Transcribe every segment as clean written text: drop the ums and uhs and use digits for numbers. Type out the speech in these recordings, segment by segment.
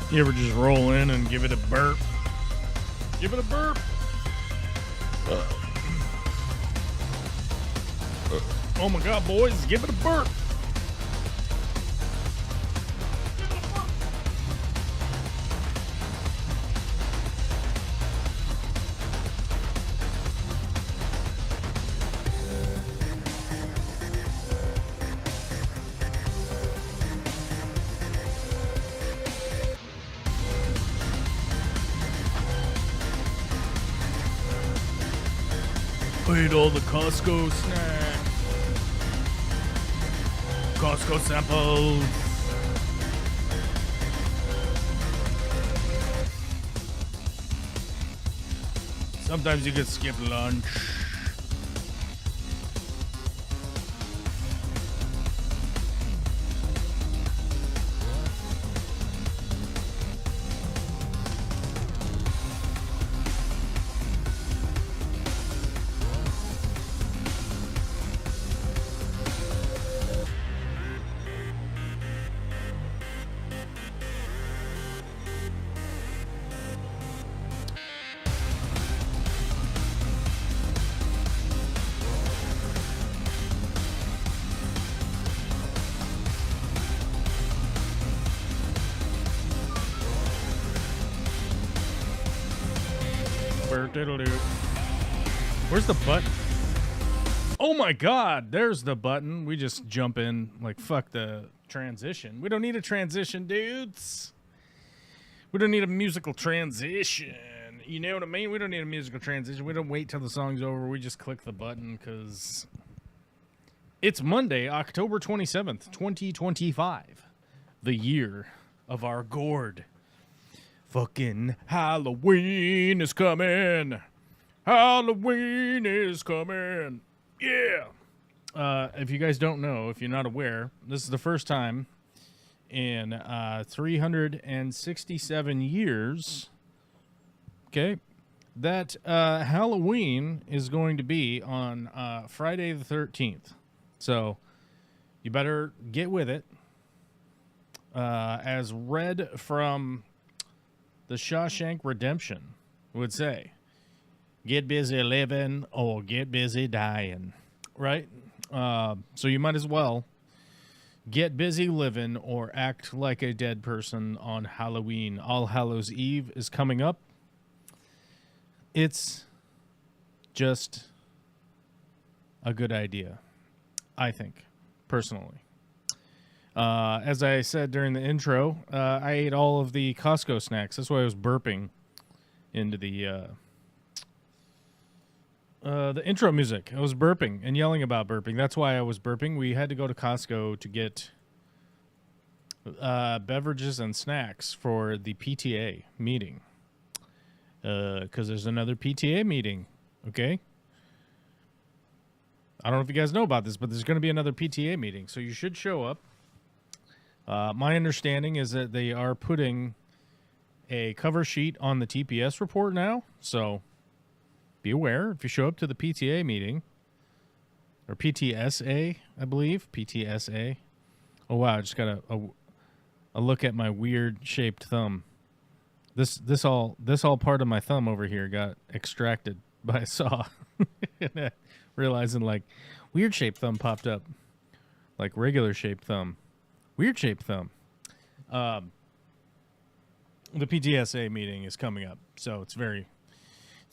You ever just roll in and give it a burp? Give it a burp. Oh my God, boys, give it a burp. Ate all the Costco snacks. Costco samples. Sometimes you could skip lunch. Where's the button? Oh my God, there's the button. We just jump in like fuck the transition. We don't need a transition, dudes. We don't need a musical transition. You know what I mean? We don't need a musical transition. We don't wait till the song's over. We just click the button because it's Monday, October 27th, 2025. The year of our gourd. Fucking Halloween is coming. Halloween is coming. Yeah. If you guys don't know, if you're not aware, this is the first time in 367 years, okay, that Halloween is going to be on Friday the 13th. So you better get with it. As read from The Shawshank Redemption would say, get busy living or get busy dying, right? So you might as well get busy living or act like a dead person on Halloween. All Hallows Eve is coming up. It's just a good idea, I think, personally. As I said during the intro, I ate all of the Costco snacks. That's why I was burping into the intro music. I was burping and yelling about burping. That's why I was burping. We had to go to Costco to get beverages and snacks for the PTA meeting. Because there's another PTA meeting, okay? I don't know if you guys know about this, but there's going to be another PTA meeting, so you should show up. My understanding is that they are putting a cover sheet on the TPS report now, so be aware if you show up to the PTA meeting, or PTSA, I believe, PTSA. Oh wow, I just got a look at my weird shaped thumb. This all part of my thumb over here got extracted by a saw, and realizing like weird shaped thumb popped up, like regular shaped thumb. Weird shaped thumb. The PTSA meeting is coming up, so it's very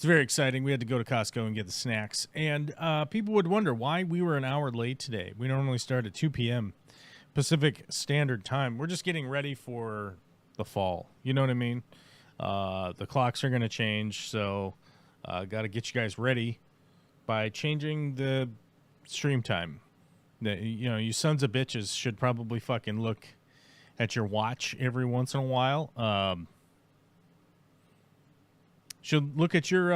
exciting. We had to go to Costco and get the snacks, and people would wonder why we were an hour late today. We normally start at 2 p.m. Pacific Standard Time. We're just getting ready for the fall. You know what I mean? The clocks are going to change, so got to get you guys ready by changing the stream time. You know, you sons of bitches should probably fucking look at your watch every once in a while. Should look at your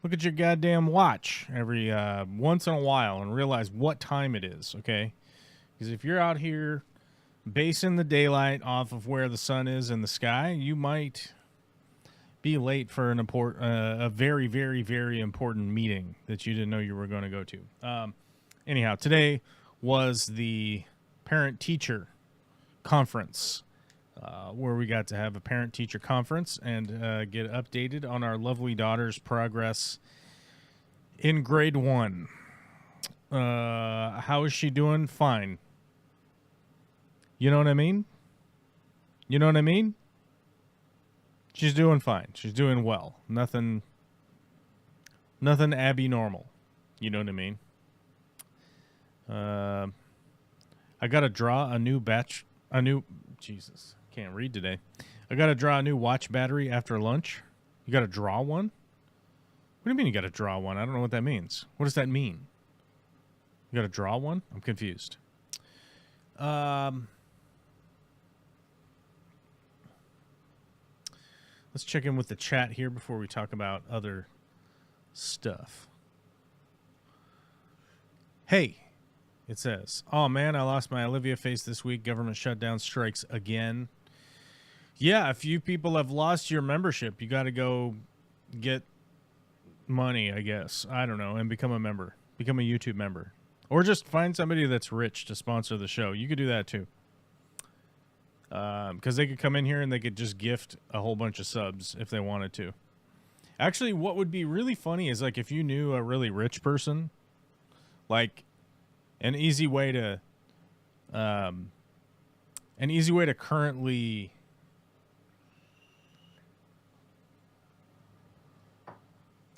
goddamn watch every once in a while and realize what time it is, okay? Because if you're out here basing the daylight off of where the sun is in the sky, you might be late for a very, very, very important meeting that you didn't know you were going to go to. Anyhow, today was the parent-teacher conference where we got to have a parent-teacher conference and get updated on our lovely daughter's progress in grade 1. How is she doing? Fine. You know what I mean? You know what I mean? She's doing fine. She's doing well. Nothing Abby normal. You know what I mean? I got to draw a new Jesus, can't read today. I got to draw a new watch battery after lunch. You got to draw one? What do you mean you got to draw one? I don't know what that means. What does that mean? You got to draw one? I'm confused. Let's check in with the chat here before we talk about other stuff. Hey, it says, oh man, I lost my Olivia face this week. Government shutdown strikes again. Yeah, a few people have lost your membership. You got to go get money, I guess. I don't know, and become a member. Become a YouTube member. Or just find somebody that's rich to sponsor the show. You could do that too. Because they could come in here and they could just gift a whole bunch of subs if they wanted to. Actually, what would be really funny is like if you knew a really rich person, like an easy way to currently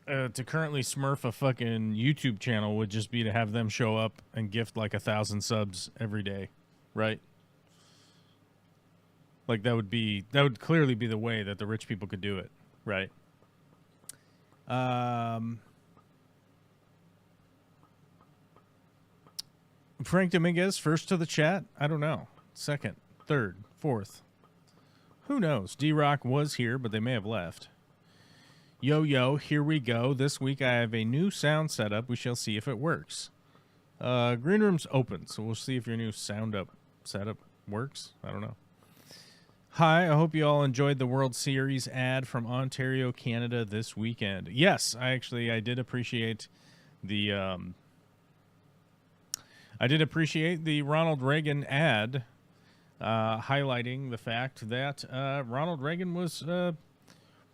smurf a fucking YouTube channel would just be to have them show up and gift like 1,000 subs every day, right? Like that would clearly be the way that the rich people could do it, right? Frank Dominguez, first to the chat. I don't know. Second, third, fourth. Who knows? D-Rock was here, but they may have left. Yo, here we go. This week I have a new sound setup. We shall see if it works. Green room's open, so we'll see if your new setup works. I don't know. Hi, I hope you all enjoyed the World Series ad from Ontario, Canada this weekend. Yes, I did appreciate the Ronald Reagan ad highlighting the fact that Ronald Reagan was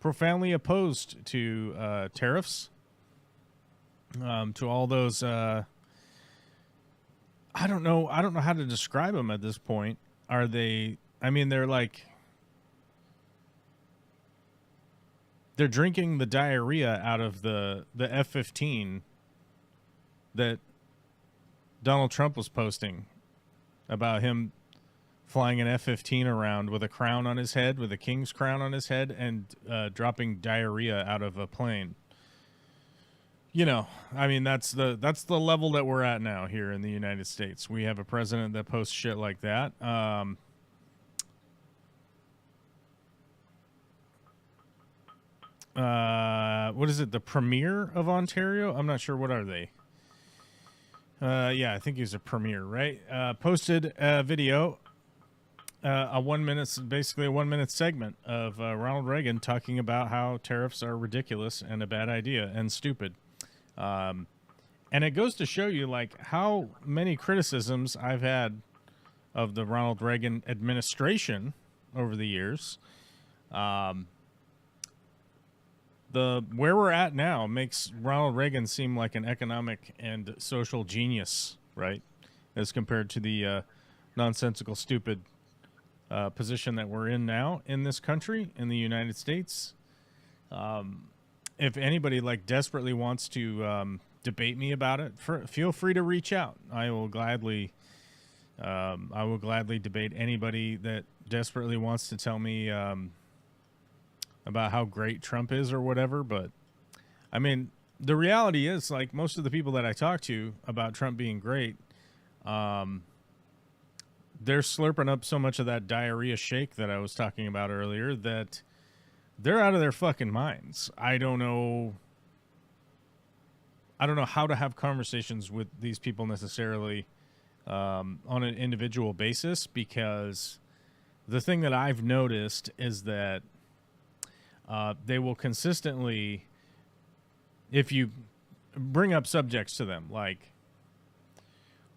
profoundly opposed to tariffs, to all those I don't know how to describe them at this point. Are they, I mean, they're drinking the diarrhea out of the F-15 that Donald Trump was posting about him flying an F-15 around with a crown on his head, with a king's crown on his head, and dropping diarrhea out of a plane. You know, I mean, that's the level that we're at now here in the United States. We have a president that posts shit like that. What is it? The premier of Ontario? I'm not sure. What are they? Yeah, I think he's a premier, right? Posted a video, basically a 1 minute segment of Ronald Reagan talking about how tariffs are ridiculous and a bad idea and stupid. And it goes to show you like how many criticisms I've had of the Ronald Reagan administration over the years. Where we're at now makes Ronald Reagan seem like an economic and social genius, right? As compared to the nonsensical, stupid position that we're in now in this country, in the United States. If anybody like desperately wants to debate me about it, feel free to reach out. I will gladly debate anybody that desperately wants to tell me about how great Trump is or whatever. But I mean, the reality is like most of the people that I talk to about Trump being great, they're slurping up so much of that diarrhea shake that I was talking about earlier that they're out of their fucking minds. I don't know how to have conversations with these people necessarily on an individual basis, because the thing that I've noticed is that they will consistently, if you bring up subjects to them, like,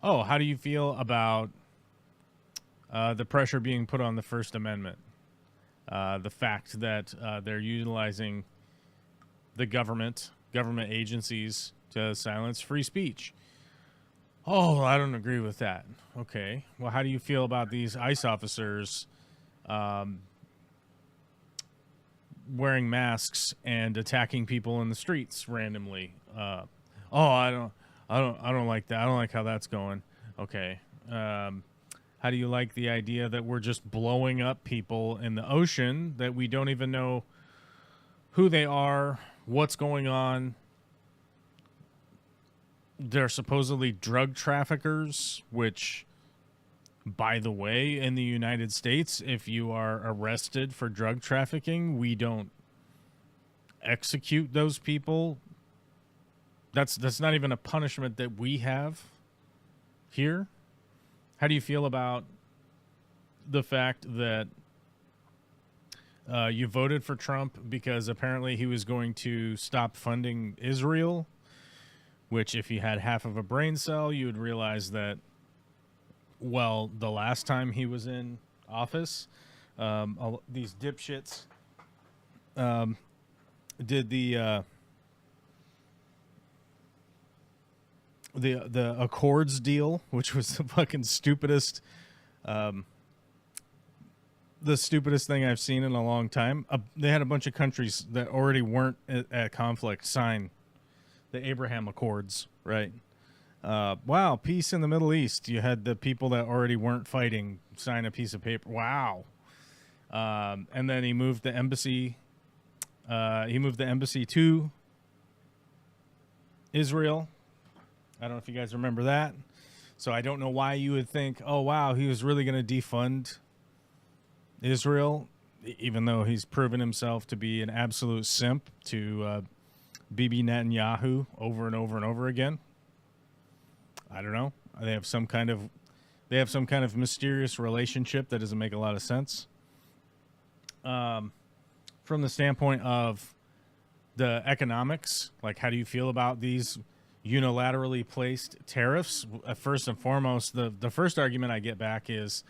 oh, how do you feel about the pressure being put on the First Amendment, the fact that they're utilizing the government agencies to silence free speech. Oh, I don't agree with that. Okay. Well, how do you feel about these ICE officers wearing masks and attacking people in the streets randomly? I don't like that. I don't like how that's going. Okay. How do you like the idea that we're just blowing up people in the ocean that we don't even know who they are, what's going on? They're supposedly drug traffickers, which, by the way, in the United States, if you are arrested for drug trafficking, we don't execute those people. That's not even a punishment that we have here. How do you feel about the fact that you voted for Trump because apparently he was going to stop funding Israel? Which, if you had half of a brain cell, you would realize that, well, the last time he was in office, these dipshits did the Accords deal, which was the fucking stupidest, the stupidest thing I've seen in a long time. They had a bunch of countries that already weren't at conflict sign the Abraham Accords, right? Wow, peace in the Middle East. You had the people that already weren't fighting sign a piece of paper. Wow. And then he moved the embassy. He moved the embassy to Israel. I don't know if you guys remember that. So I don't know why you would think, oh, wow, he was really going to defund Israel, even though he's proven himself to be an absolute simp to Bibi Netanyahu over and over and over again. I don't know. They have some kind of mysterious relationship that doesn't make a lot of sense. From the standpoint of the economics, like, how do you feel about these unilaterally placed tariffs? First and foremost, the first argument I get back is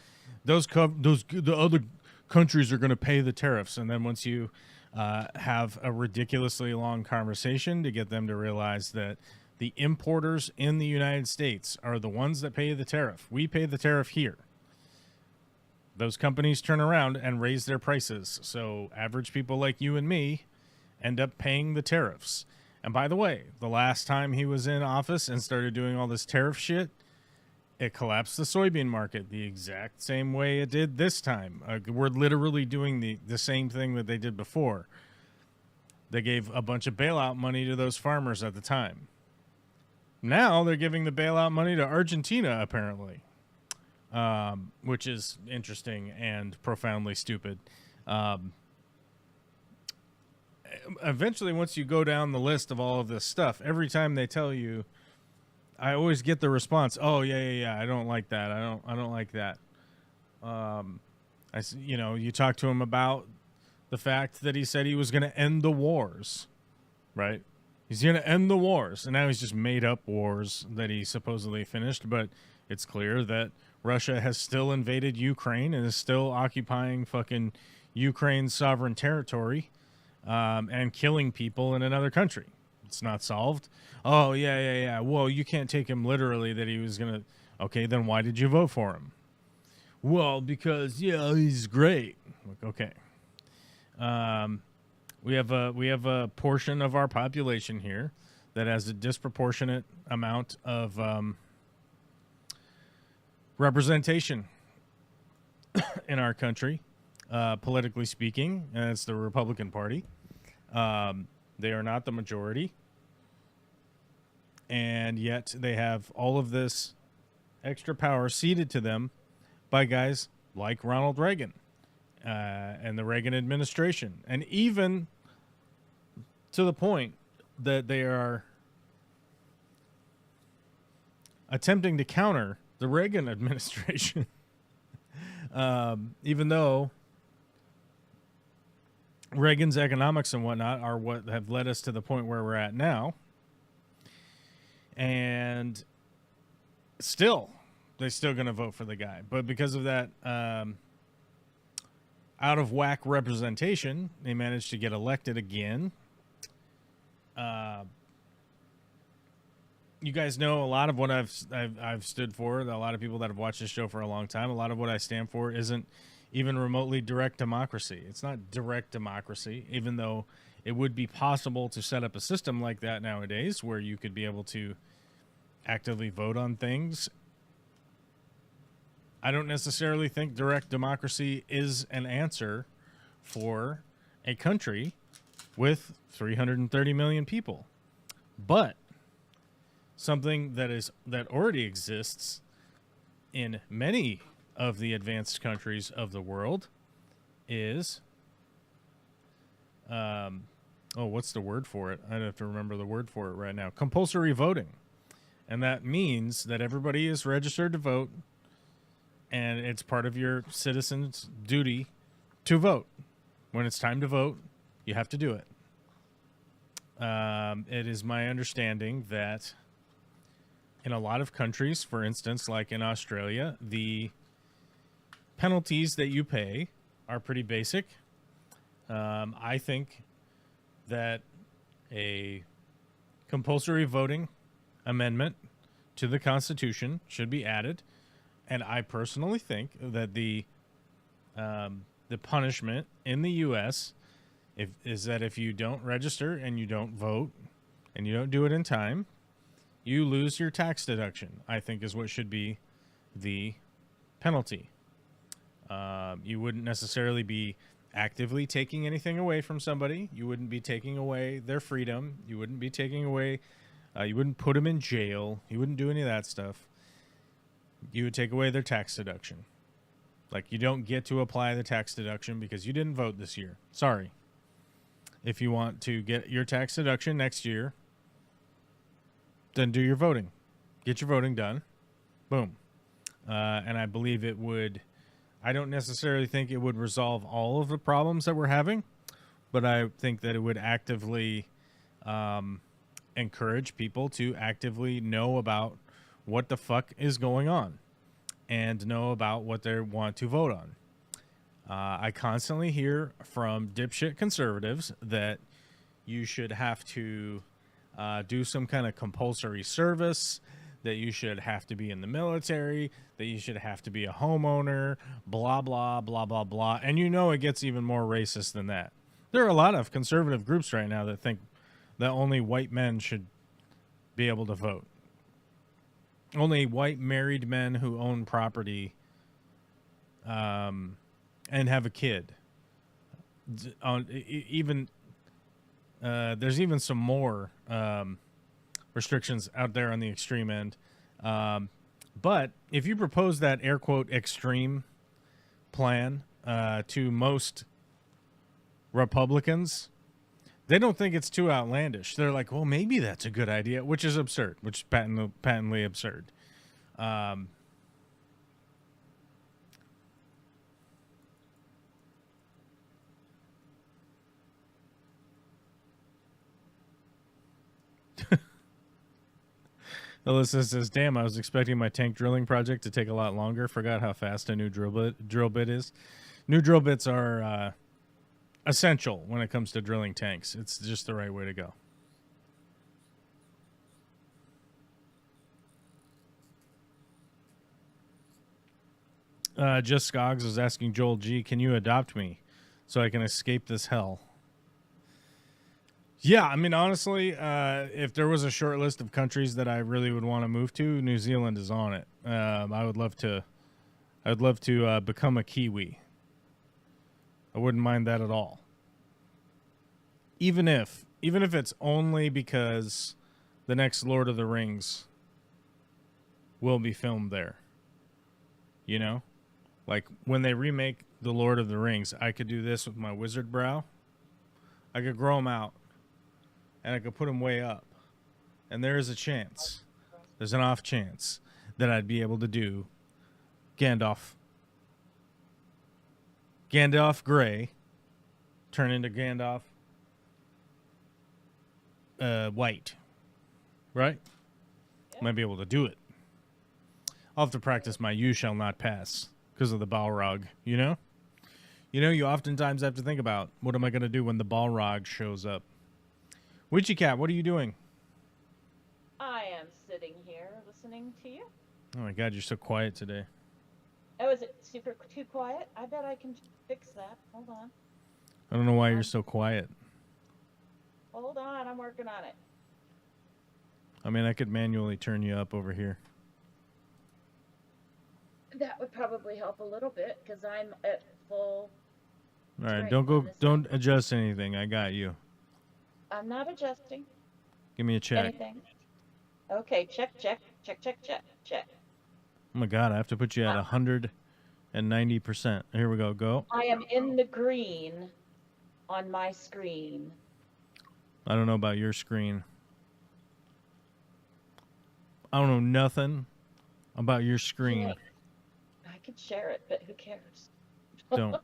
the other countries are going to pay the tariffs, and then once you have a ridiculously long conversation to get them to realize that the importers in the United States are the ones that pay the tariff. We pay the tariff here. Those companies turn around and raise their prices. So average people like you and me end up paying the tariffs. And by the way, the last time he was in office and started doing all this tariff shit, it collapsed the soybean market the exact same way it did this time. We're literally doing the same thing that they did before. They gave a bunch of bailout money to those farmers at the time. Now they're giving the bailout money to Argentina, apparently, which is interesting and profoundly stupid. Eventually, once you go down the list of all of this stuff, every time they tell you, I always get the response, "Oh yeah, I don't like that. I don't like that." You talk to him about the fact that he said he was going to end the wars, right? He's going to end the wars, and now he's just made up wars that he supposedly finished. But it's clear that Russia has still invaded Ukraine and is still occupying fucking Ukraine's sovereign territory, and killing people in another country. It's not solved. Oh, yeah. Well, you can't take him literally that he was going to... Okay, then why did you vote for him? Well, because, he's great. Okay. We have a portion of our population here that has a disproportionate amount of representation in our country, politically speaking, and it's the Republican Party. They are not the majority, and yet they have all of this extra power ceded to them by guys like Ronald Reagan and the Reagan administration, and even to the point that they are attempting to counter the Reagan administration, even though Reagan's economics and whatnot are what have led us to the point where we're at now. And still, they're still going to vote for the guy. But because of that out of whack representation, they managed to get elected again. You guys know a lot of what I've stood for. A lot of people that have watched this show for a long time. A lot of what I stand for isn't even remotely direct democracy. It's not direct democracy, even though it would be possible to set up a system like that nowadays where you could be able to actively vote on things. I don't necessarily think direct democracy is an answer for a country with 330 million people. But something that already exists in many of the advanced countries of the world is what's the word for it? I'd have to remember the word for it right now. Compulsory voting. And that means that everybody is registered to vote, and it's part of your citizen's duty to vote. When it's time to vote, you have to do it. It is my understanding that in a lot of countries, for instance, like in Australia, the penalties that you pay are pretty basic. I think that a compulsory voting amendment to the Constitution should be added, and I personally think that the punishment in the U.S. is that if you don't register and you don't vote and you don't do it in time, you lose your tax deduction, I think is what should be the penalty. You wouldn't necessarily be actively taking anything away from somebody. You wouldn't be taking away their freedom. You wouldn't be taking away, you wouldn't put them in jail. You wouldn't do any of that stuff. You would take away their tax deduction. Like, you don't get to apply the tax deduction because you didn't vote this year. Sorry. If you want to get your tax deduction next year, then do your voting. Get your voting done. Boom. And I believe it would, I don't necessarily think it would resolve all of the problems that we're having, but I think that it would actively encourage people to actively know about what the fuck is going on and know about what they want to vote on. I constantly hear from dipshit conservatives that you should have to do some kind of compulsory service, that you should have to be in the military, that you should have to be a homeowner, blah, blah, blah, blah, blah. And you know it gets even more racist than that. There are a lot of conservative groups right now that think that only white men should be able to vote. Only white married men who own property and have a kid. There's even some more restrictions out there on the extreme end. But if you propose that air quote extreme plan to most Republicans, they don't think it's too outlandish. They're like, well, maybe that's a good idea, which is absurd, which is patently absurd. Alyssa says, damn, I was expecting my tank drilling project to take a lot longer. Forgot how fast a new drill bit is. New drill bits are essential when it comes to drilling tanks. It's just the right way to go. Just Scoggs was asking Joel G, can you adopt me so I can escape this hell? Yeah, I mean, honestly, if there was a short list of countries that I really would want to move to, New Zealand is on it. I would love to become a Kiwi. I wouldn't mind that at all. Even if it's only because the next Lord of the Rings will be filmed there. You know? Like, when they remake The Lord of the Rings, I could do this with my wizard brow. I could grow them out. And I could put them way up. And there is a chance, there's an off chance, that I'd be able to do Gandalf Gray, turn into Gandalf White. Right? Yeah. Might be able to do it. I'll have to practice my "you shall not pass" because of the Balrog. You know. You oftentimes have to think about what am I going to do when the Balrog shows up. Witchy Cat, what are you doing? I am sitting here listening to you. Oh my God, you're so quiet today. Oh, is it too quiet? I bet I can fix that. Hold on. I don't know why you're so quiet. Hold on, I'm working on it. I mean, I could manually turn you up over here. That would probably help a little bit because I'm at full. All right, don't adjust anything. I got you. I'm not adjusting. Give me a check. Anything. Okay, check. Oh my God, I have to put you at 190%. Here we go. Go. I am in the green on my screen. I don't know about your screen. I don't know nothing about your screen. I could share it, but who cares? Don't.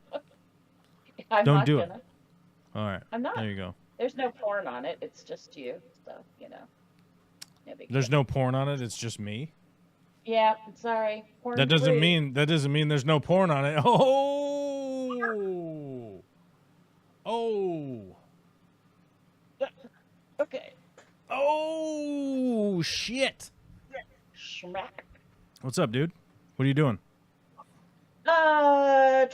Don't do it. All right. I'm not. There you go. There's no porn on it. It's just you. So, No big There's deal. no porn on it. It's just me. Yeah, sorry. Porn That doesn't free. mean there's no porn on it. Oh. Oh. Okay. Oh shit. Schmack. What's up, dude? What are you doing?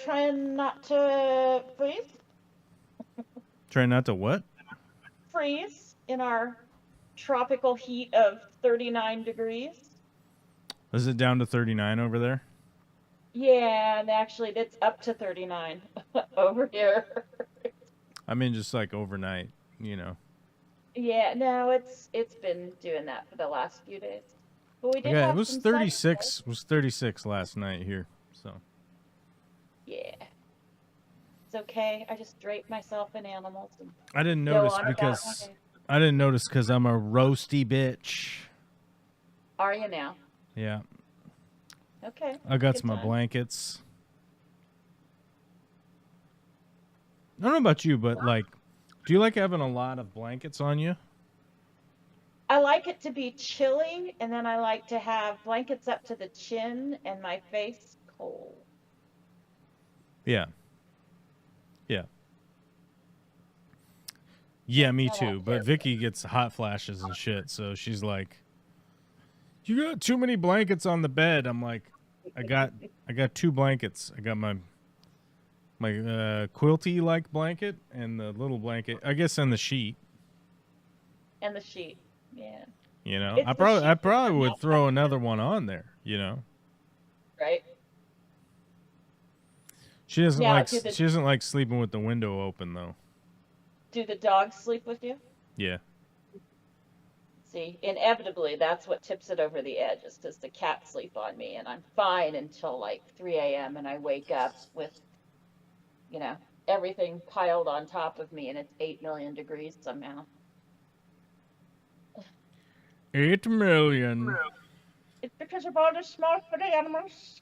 Trying not to freeze. Trying not to what? Freeze in our tropical heat of 39 degrees. Is it down to 39 over there? Yeah, and actually it's up to 39 over here. I mean, just like overnight, Yeah, no, it's been doing that for the last few days. But we did Yeah, have it was some 36. sunshine. It was 36 last night here. So. Yeah. It's okay. I just drape myself in animals and I didn't go notice on about because my day. I'm a roasty bitch. Are you now? Yeah. Okay. I got Good some time. blankets. I don't know about you, but like, do you like having a lot of blankets on you? I like it to be chilling, and then I like to have blankets up to the chin and my face cold. Yeah. Yeah. Yeah, me I too. like But it. Vicky gets hot flashes and shit, so she's like, "You got too many blankets on the bed." I'm like, I got 2 blankets. I got my quilty like blanket and the little blanket, I guess, and the sheet. And the sheet. Yeah. I It's the sheet that's probably would not throw bad, another one on there. right? She doesn't Now, like sleeping with the window open though. do the dogs sleep with you? Yeah. See, inevitably, that's what tips it over the edge, is because the cats sleep on me, and I'm fine until like 3 a.m. and I wake up with, everything piled on top of me, and it's 8 million degrees somehow. 8 million. It's because your body's small for the animals.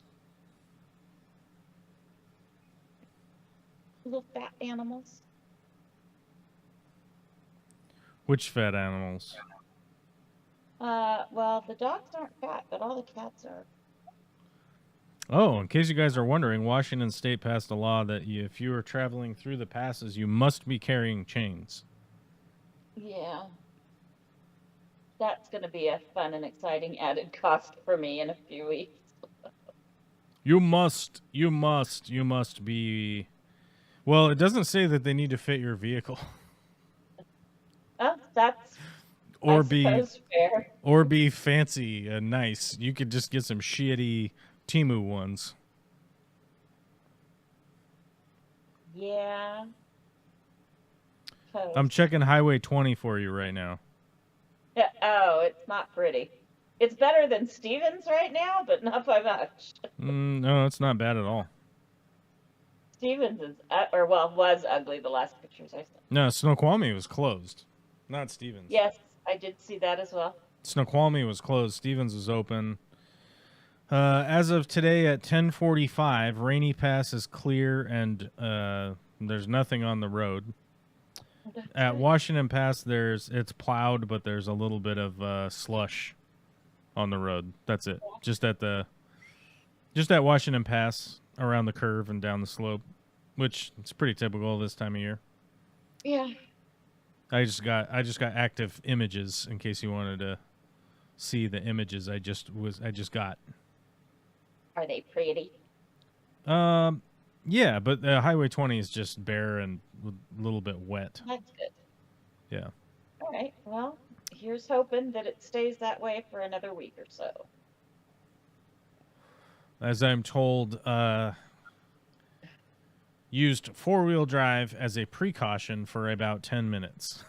Little fat animals. Which fat animals? Well, the dogs aren't fat, but all the cats are. Oh, in case you guys are wondering, Washington State passed a law that if you are traveling through the passes, you must be carrying chains. Yeah. That's going to be a fun and exciting added cost for me in a few weeks. You must be. Well, it doesn't say that they need to fit your vehicle. Oh, that's, or I be suppose, fair. or be fancy and nice. You could just get some shitty Temu ones. Yeah. I'm checking Highway 20 for you right now. Yeah, oh, it's not pretty. It's better than Stevens right now, but not by much. No, it's not bad at all. Stevens is, was ugly the last pictures I saw. No, Snoqualmie was closed. Not Stevens. Yes, I did see that as well. Snoqualmie was closed. Stevens was open. As of today at 10:45, Rainy Pass is clear and there's nothing on the road. At Washington Pass, it's plowed, but there's a little bit of slush on the road. That's it. Just at the Just at Washington Pass, around the curve and down the slope, which is pretty typical this time of year. Yeah. I just got active images in case you wanted to see the images I just got. Are they pretty? Yeah, but Highway 20 is just bare and a little bit wet. That's good. Yeah. All right. Well, here's hoping that it stays that way for another week or so. As I'm told, used four-wheel drive as a precaution for about 10 minutes.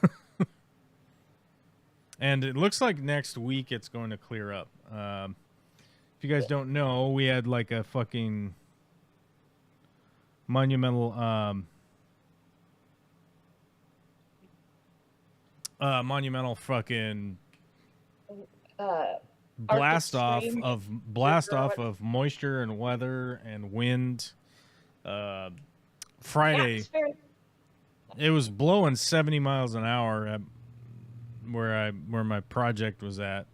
And it looks like next week it's going to clear up. If you guys don't know, we had like a fucking monumental fucking blast off of moisture and weather and wind. Friday, it was blowing 70 miles an hour at where my project was at.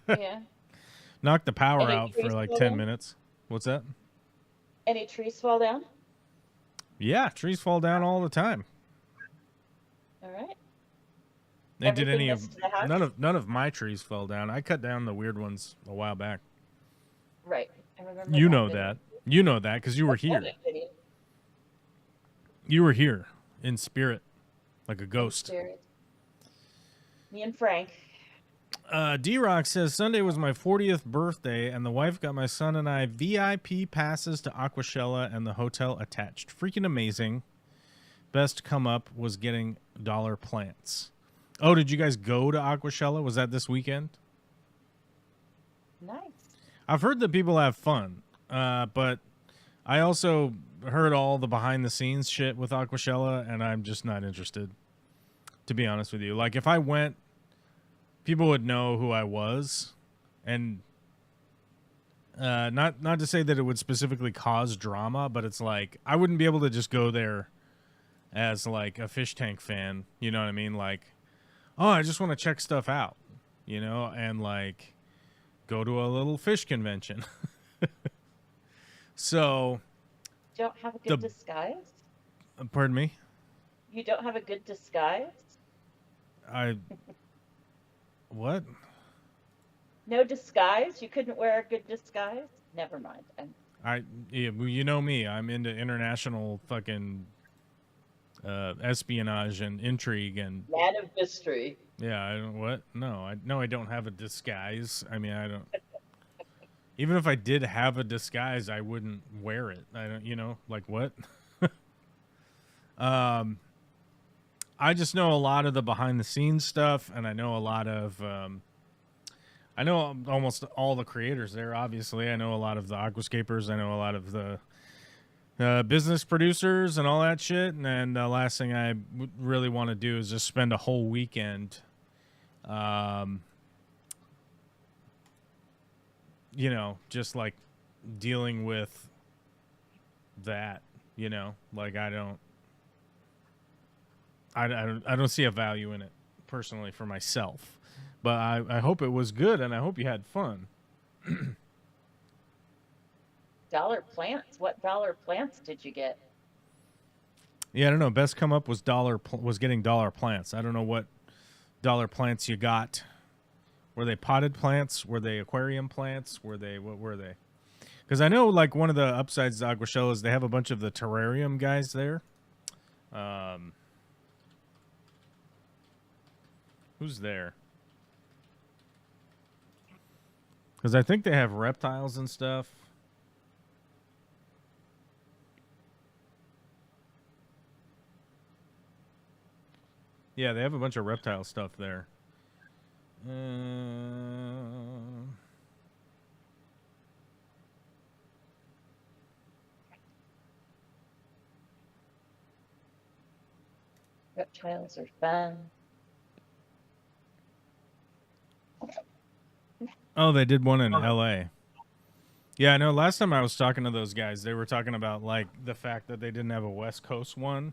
Yeah. Knocked the power out for like 10 minutes. What's that? Any trees fall down? Yeah, trees fall down all the time. All right. Did any of none of my trees fell down. I cut down the weird ones a while back. Right. I remember. You know that. You know that because you were here. You were here in spirit, like a ghost. Me and Frank. D-Rock says, Sunday was my 40th birthday, and the wife got my son and I VIP passes to Aquashella and the hotel attached. Freaking amazing. Best come up was getting dollar plants. Oh, did you guys go to Aquashella? Was that this weekend? Nice. I've heard that people have fun, but I also heard all the behind-the-scenes shit with Aquashella, and I'm just not interested, to be honest with you. Like, if I went, people would know who I was, and not to say that it would specifically cause drama, but it's like I wouldn't be able to just go there as like a fish tank fan, you know what I mean? Like, oh, I just want to check stuff out, you know, and like go to a little fish convention. So, you don't have a good disguise? Pardon me? You don't have a good disguise? What? No disguise? You couldn't wear a good disguise? Never mind. Yeah, well, you know me. I'm into international fucking espionage and intrigue and man of mystery. Yeah, I don't what? No, I don't have a disguise. I mean, I don't. Even if I did have a disguise, I wouldn't wear it. I don't, you know, like what? I just know a lot of the behind the scenes stuff, and I know a lot of I know almost all the creators there, obviously. I know a lot of the aquascapers. I know a lot of the business producers and all that shit. And the last thing I really want to do is just spend a whole weekend, you know, just like dealing with that, you know, like I don't see a value in it personally for myself. But I hope it was good, and I hope you had fun. Dollar plants? What dollar plants did you get? Yeah, I don't know. Best come up was getting dollar plants. I don't know what dollar plants you got. Were they potted plants? Were they aquarium plants? What were they? Because I know like one of the upsides to Aquashella is they have a bunch of the terrarium guys there. Who's there? Because I think they have reptiles and stuff. Yeah, they have a bunch of reptile stuff there. Reptiles are fun. Oh, they did one in LA. Yeah, I know. Last time I was talking to those guys, they were talking about like the fact that they didn't have a West Coast one,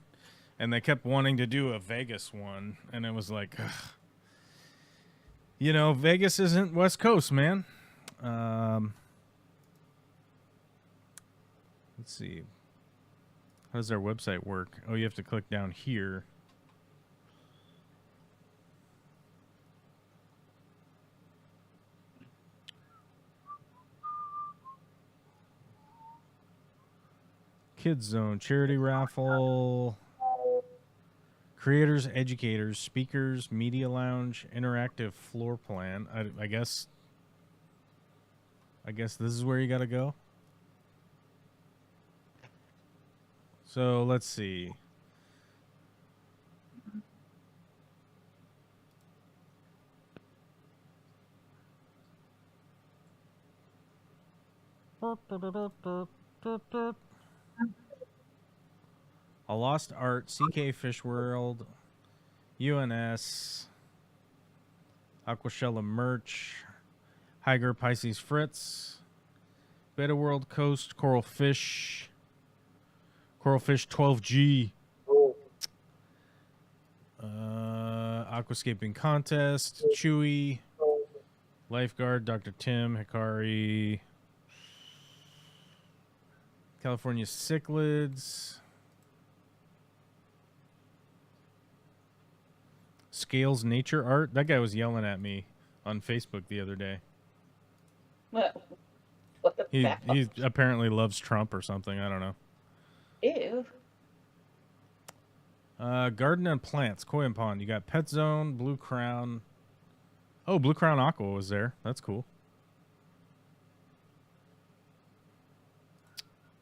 and they kept wanting to do a Vegas one, and it was like, ugh. You know, Vegas isn't West Coast, man. Let's see. How does their website work? Oh, you have to click down here. Kids Zone, charity raffle, creators, educators, speakers, media lounge, interactive floor plan. I guess this is where you got to go. So let's see. A Lost Art, CK Fish World, UNS, Aquashella Merch, Higer Pisces Fritz, Beta World Coast, Coral Fish 12G, Aquascaping Contest, Chewy, Lifeguard, Dr. Tim, Hikari, California Cichlids, Scales Nature Art. That guy was yelling at me on Facebook the other day. What the He apparently loves Trump or something. I don't know. Ew. Garden and Plants, Koi and Pond. You got Pet Zone, Blue Crown. Oh, Blue Crown Aqua was there. That's cool.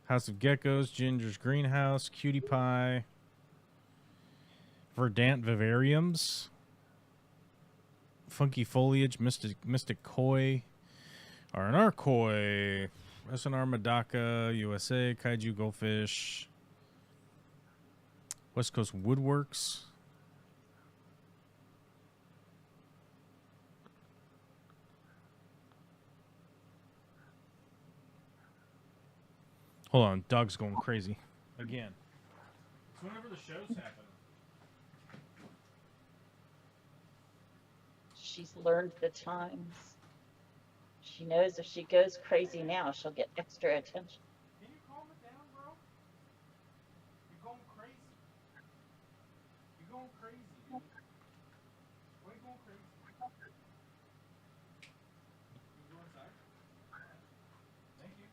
House of Geckos, Ginger's Greenhouse, Cutie Pie, Verdant Vivariums, Funky Foliage, Mystic Koi, R&R Koi, SNR Medaka, USA, Kaiju Goldfish, West Coast Woodworks. Hold on, dog's going crazy again. It's whenever the show's happening. She's learned the times. She knows if she goes crazy now, she'll get extra attention. Can you calm it down, bro? You're going crazy. You're going crazy. Why are you going crazy? Can you go inside? Thank you.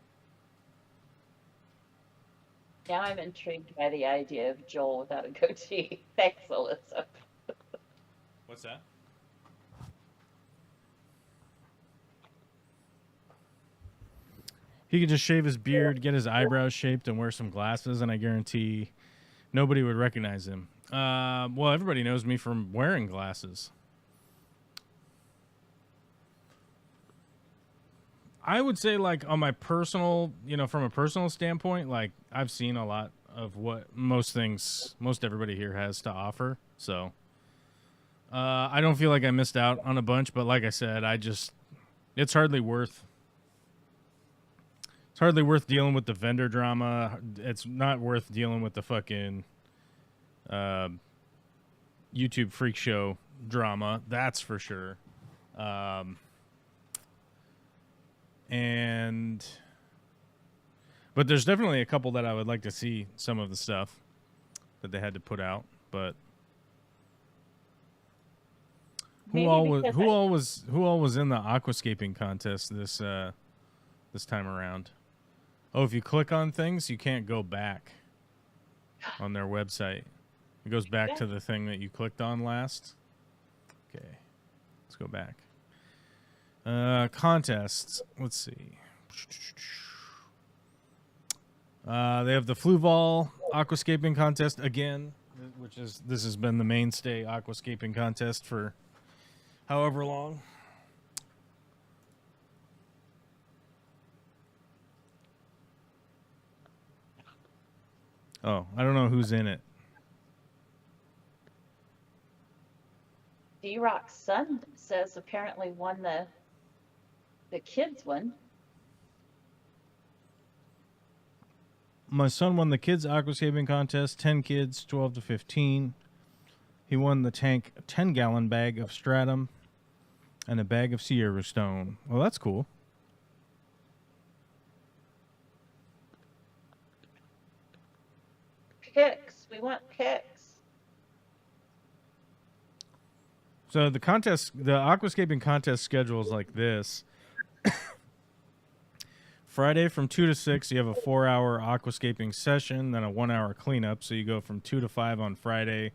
Now I'm intrigued by the idea of Joel without a goatee. Thanks, Alyssa. What's that? He could just shave his beard, get his eyebrows shaped, and wear some glasses, and I guarantee nobody would recognize him. Well, everybody knows me from wearing glasses. I would say, like, on my personal, from a personal standpoint, like, I've seen a lot of what most everybody here has to offer. So, I don't feel like I missed out on a bunch, but like I said, it's hardly worth dealing with the vendor drama. It's not worth dealing with the fucking YouTube freak show drama. That's for sure. But there's definitely a couple that I would like to see some of the stuff that they had to put out. But who all was in the aquascaping contest this time around? Oh, if you click on things, you can't go back on their website. It goes back to the thing that you clicked on last. Okay, let's go back. Contests. Let's see. They have the Fluval Aquascaping Contest again, this has been the mainstay aquascaping contest for however long. Oh, I don't know who's in it. D-Rock's son says apparently won the kids one. My son won the kids aquascaping contest, 10 kids, 12 to 15. He won the tank 10-gallon bag of stratum and a bag of Sierra stone. Well, that's cool. picks. We want picks. So the aquascaping contest schedule is like this. Friday from 2 to 6, you have a 4-hour aquascaping session, then a 1-hour cleanup. So you go from 2 to 5 on Friday.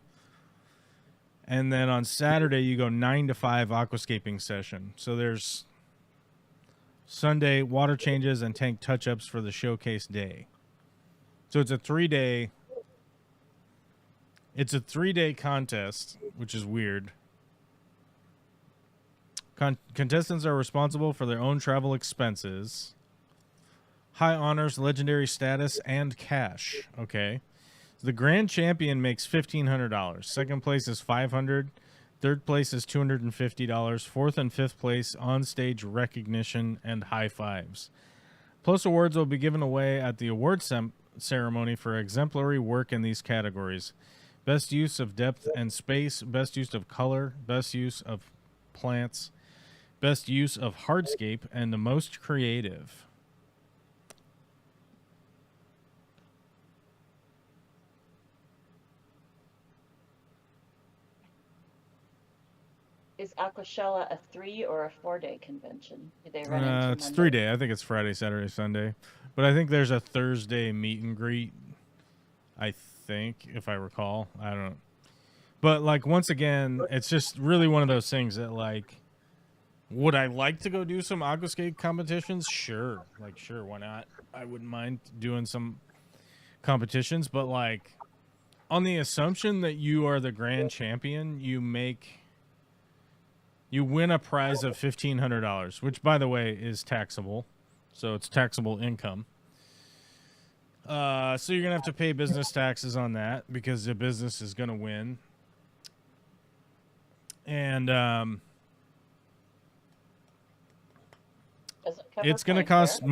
And then on Saturday, you go 9 to 5 aquascaping session. So there's Sunday water changes and tank touch-ups for the showcase day. So it's a 3-day contest, which is weird. Contestants are responsible for their own travel expenses, high honors, legendary status, and cash. Okay. So the grand champion makes $1,500. Second place is $500. Third place is $250. Fourth and fifth place on stage recognition and high fives. Plus awards will be given away at the award ceremony for exemplary work in these categories: best use of depth and space, best use of color, best use of plants, best use of hardscape, and the most creative. Is Aquashella a 3 or a 4-day convention? Do they run into It's Monday? 3-day. I think it's Friday, Saturday, Sunday. But I think there's a Thursday meet and greet. I think, if I recall. I don't know. But, like, once again, it's just really one of those things that, like, would I like to go do some aquascape competitions? Sure. Like, sure, why not? I wouldn't mind doing some competitions. But, like, on the assumption that you are the grand champion, you win a prize of $1,500, which, by the way, is taxable. So it's taxable income. So you're going to have to pay business taxes on that because the business is going to win. And it's going to cost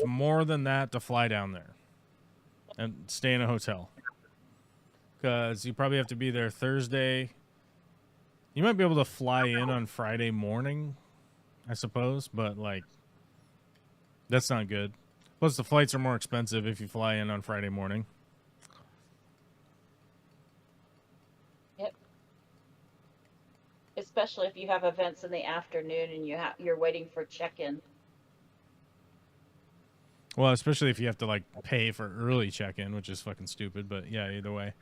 more than that to fly down there and stay in a hotel. Because you probably have to be there Thursday. You might be able to fly in on Friday morning, I suppose, but, like, that's not good. Plus, the flights are more expensive if you fly in on Friday morning. Yep. Especially if you have events in the afternoon and you're waiting for check-in. Well, especially if you have to, like, pay for early check-in, which is fucking stupid, but yeah, either way.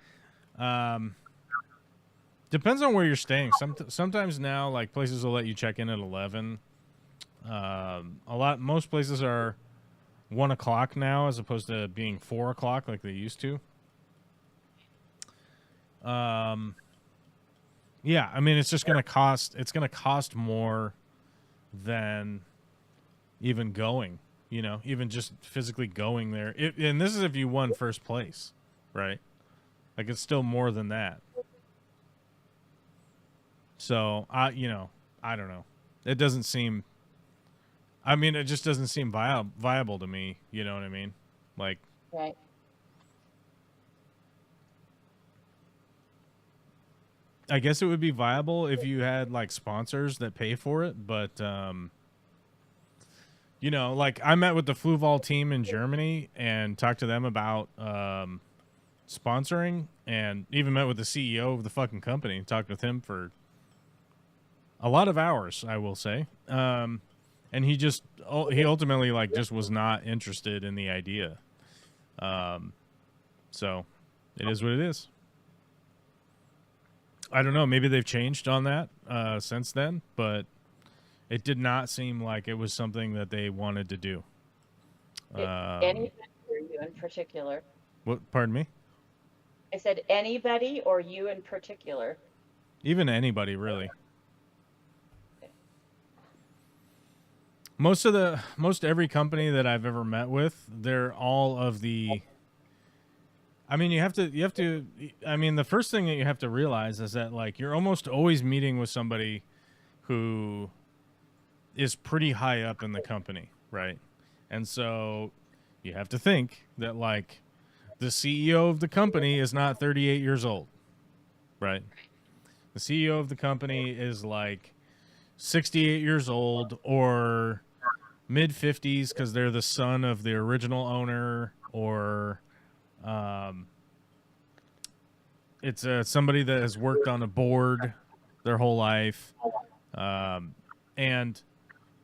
Depends on where you're staying. Sometimes now, like, places will let you check in at 11. Most places are 1 o'clock now, as opposed to being 4 o'clock like they used to. Yeah, I mean, it's just gonna cost. It's gonna cost more than even going. You know, even just physically going there. And this is if you won first place, right? Like, it's still more than that. So, I don't know. It doesn't seem... I mean, it just doesn't seem viable to me. You know what I mean? Like... Right. I guess it would be viable if you had, like, sponsors that pay for it. But, you know, like, I met with the Fluval team in Germany and talked to them about sponsoring. And even met with the CEO of the fucking company and talked with him for... a lot of hours, I will say. And he ultimately, like, just was not interested in the idea. So it is what it is. I don't know. Maybe they've changed on that since then, but it did not seem like it was something that they wanted to do. Anybody or you in particular? What? Pardon me? I said anybody or you in particular? Even anybody, really. Most every company that I've ever met with, they're all of the... I mean, you have to, I mean, the first thing that you have to realize is that, like, you're almost always meeting with somebody who is pretty high up in the company, right? And so you have to think that, like, the CEO of the company is not 38 years old, right? The CEO of the company is, like, 68 years old or mid-50s because they're the son of the original owner, or it's somebody that has worked on a board their whole life, and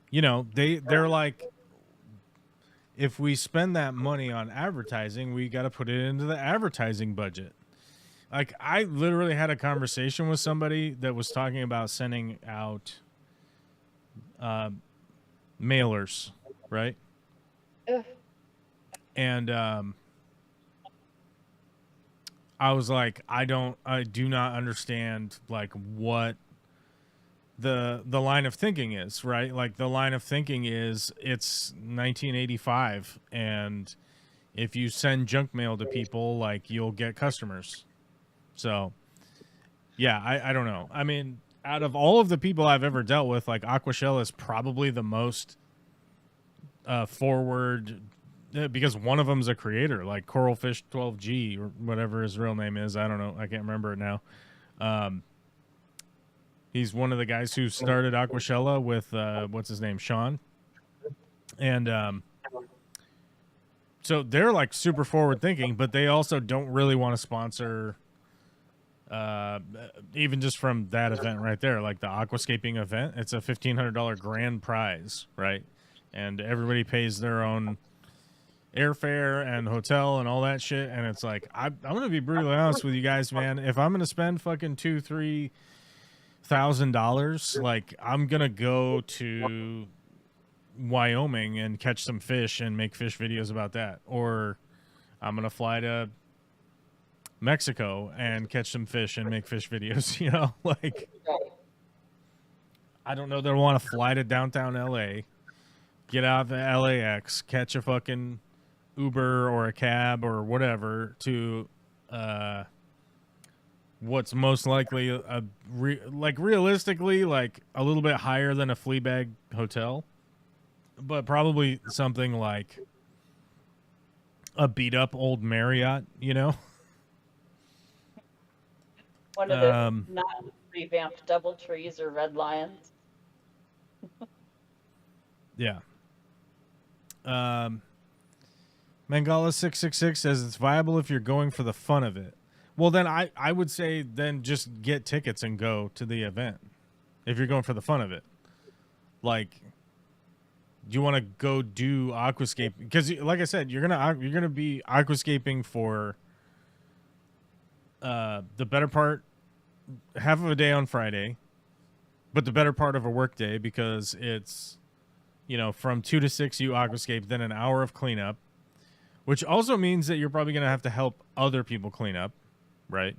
you know they're like, if we spend that money on advertising, we got to put it into the advertising budget. Like, I literally had a conversation with somebody that was talking about sending out mailers, right? Ugh. And I was like, I do not understand like what the line of thinking is, right? Like, the line of thinking is it's 1985, and if you send junk mail to people, like, you'll get customers. So yeah, I don't know. I mean, out of all of the people I've ever dealt with, like, Aquashell is probably the most forward, because one of them's a creator, like Coralfish 12G or whatever his real name is. I don't know. I can't remember it now. He's one of the guys who started Aquashella with what's his name, Sean, and so they're like super forward thinking, but they also don't really want to sponsor. Even just from that event right there, like the aquascaping event, it's a $1,500 grand prize, right? And everybody pays their own airfare and hotel and all that shit. And it's like, I'm gonna be brutally honest with you guys, man. If I'm gonna spend fucking $2,000-3,000, like, I'm gonna go to Wyoming and catch some fish and make fish videos about that, or I'm gonna fly to Mexico and catch some fish and make fish videos, you know? Like, I don't know, they'll want to fly to downtown LA, get out of the LAX, catch a fucking Uber or a cab or whatever to what's most likely realistically like a little bit higher than a Fleabag hotel, but probably something like a beat up old Marriott, you know? One of the not revamped DoubleTrees or Red Lions. Yeah. Mangala666 says it's viable if you're going for the fun of it. Well, then I would say then just get tickets and go to the event if you're going for the fun of it. Like, do you want to go do aquascape? Because, like I said, you're gonna be aquascaping for the better part, half of a day on Friday, but the better part of a work day, because it's, you know, from 2 to 6 you aquascape, then an hour of cleanup, which also means that you're probably going to have to help other people clean up, right?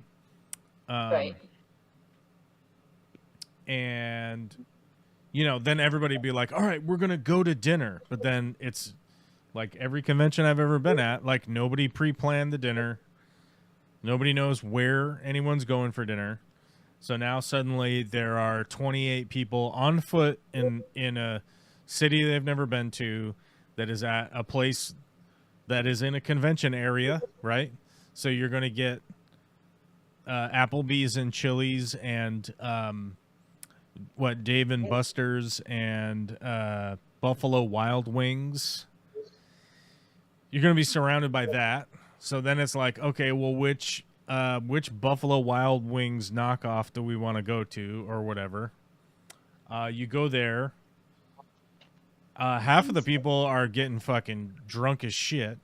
Right. And, you know, then everybody be like, all right, we're going to go to dinner. But then it's like every convention I've ever been at, like, nobody pre-planned the dinner. Nobody knows where anyone's going for dinner. So now suddenly there are 28 people on foot in a city they've never been to, that is at a place that is in a convention area, right? So you're going to get Applebee's and Chili's and Dave and Buster's and Buffalo Wild Wings. You're going to be surrounded by that. So then it's like, okay, well, which Buffalo Wild Wings knockoff do we want to go to, or whatever? You go there. Half of the people are getting fucking drunk as shit.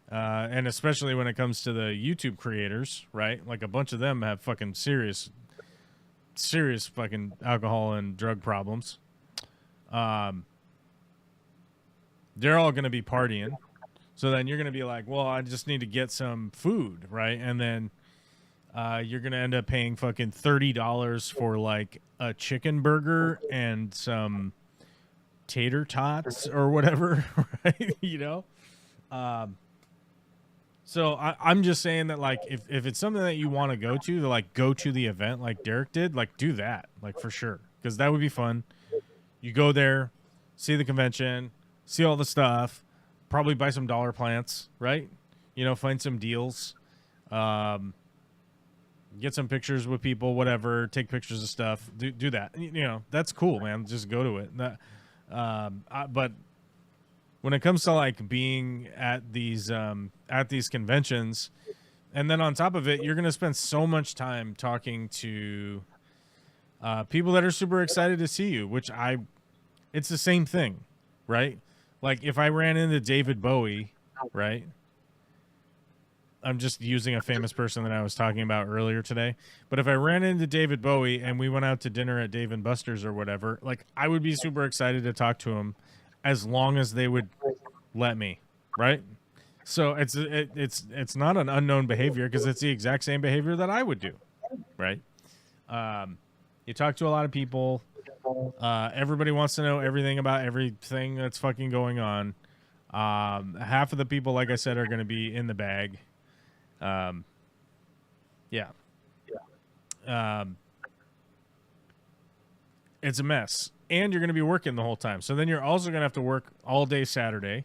And especially when it comes to the YouTube creators, right? Like, a bunch of them have fucking serious fucking alcohol and drug problems. They're all going to be partying. So then you're going to be like, well, I just need to get some food, right? And then you're going to end up paying fucking $30 for like a chicken burger and some tater tots or whatever, right? You know? So I'm just saying that, like, if it's something that you want to go to like, go to the event like Derek did, like, do that, like, for sure. Because that would be fun. You go there, see the convention, see all the stuff, probably buy some dollar plants, right? You know, find some deals, get some pictures with people, whatever, take pictures of stuff, do that. You know, that's cool, man. Just go to it. But when it comes to like being at these conventions, And then on top of it, you're going to spend so much time talking to people that are super excited to see you, it's the same thing, right? Like if I ran into David Bowie, right? I'm just using a famous person that I was talking about earlier today. But if I ran into David Bowie and we went out to dinner at Dave and Buster's or whatever, like I would be super excited to talk to him as long as they would let me, right? So it's not an unknown behavior because it's the exact same behavior that I would do, right? You talk to a lot of people. Everybody wants to know everything about everything that's fucking going on. Half of the people, like I said, are going to be in the bag. Yeah. It's a mess. And you're going to be working the whole time. So then you're also going to have to work all day Saturday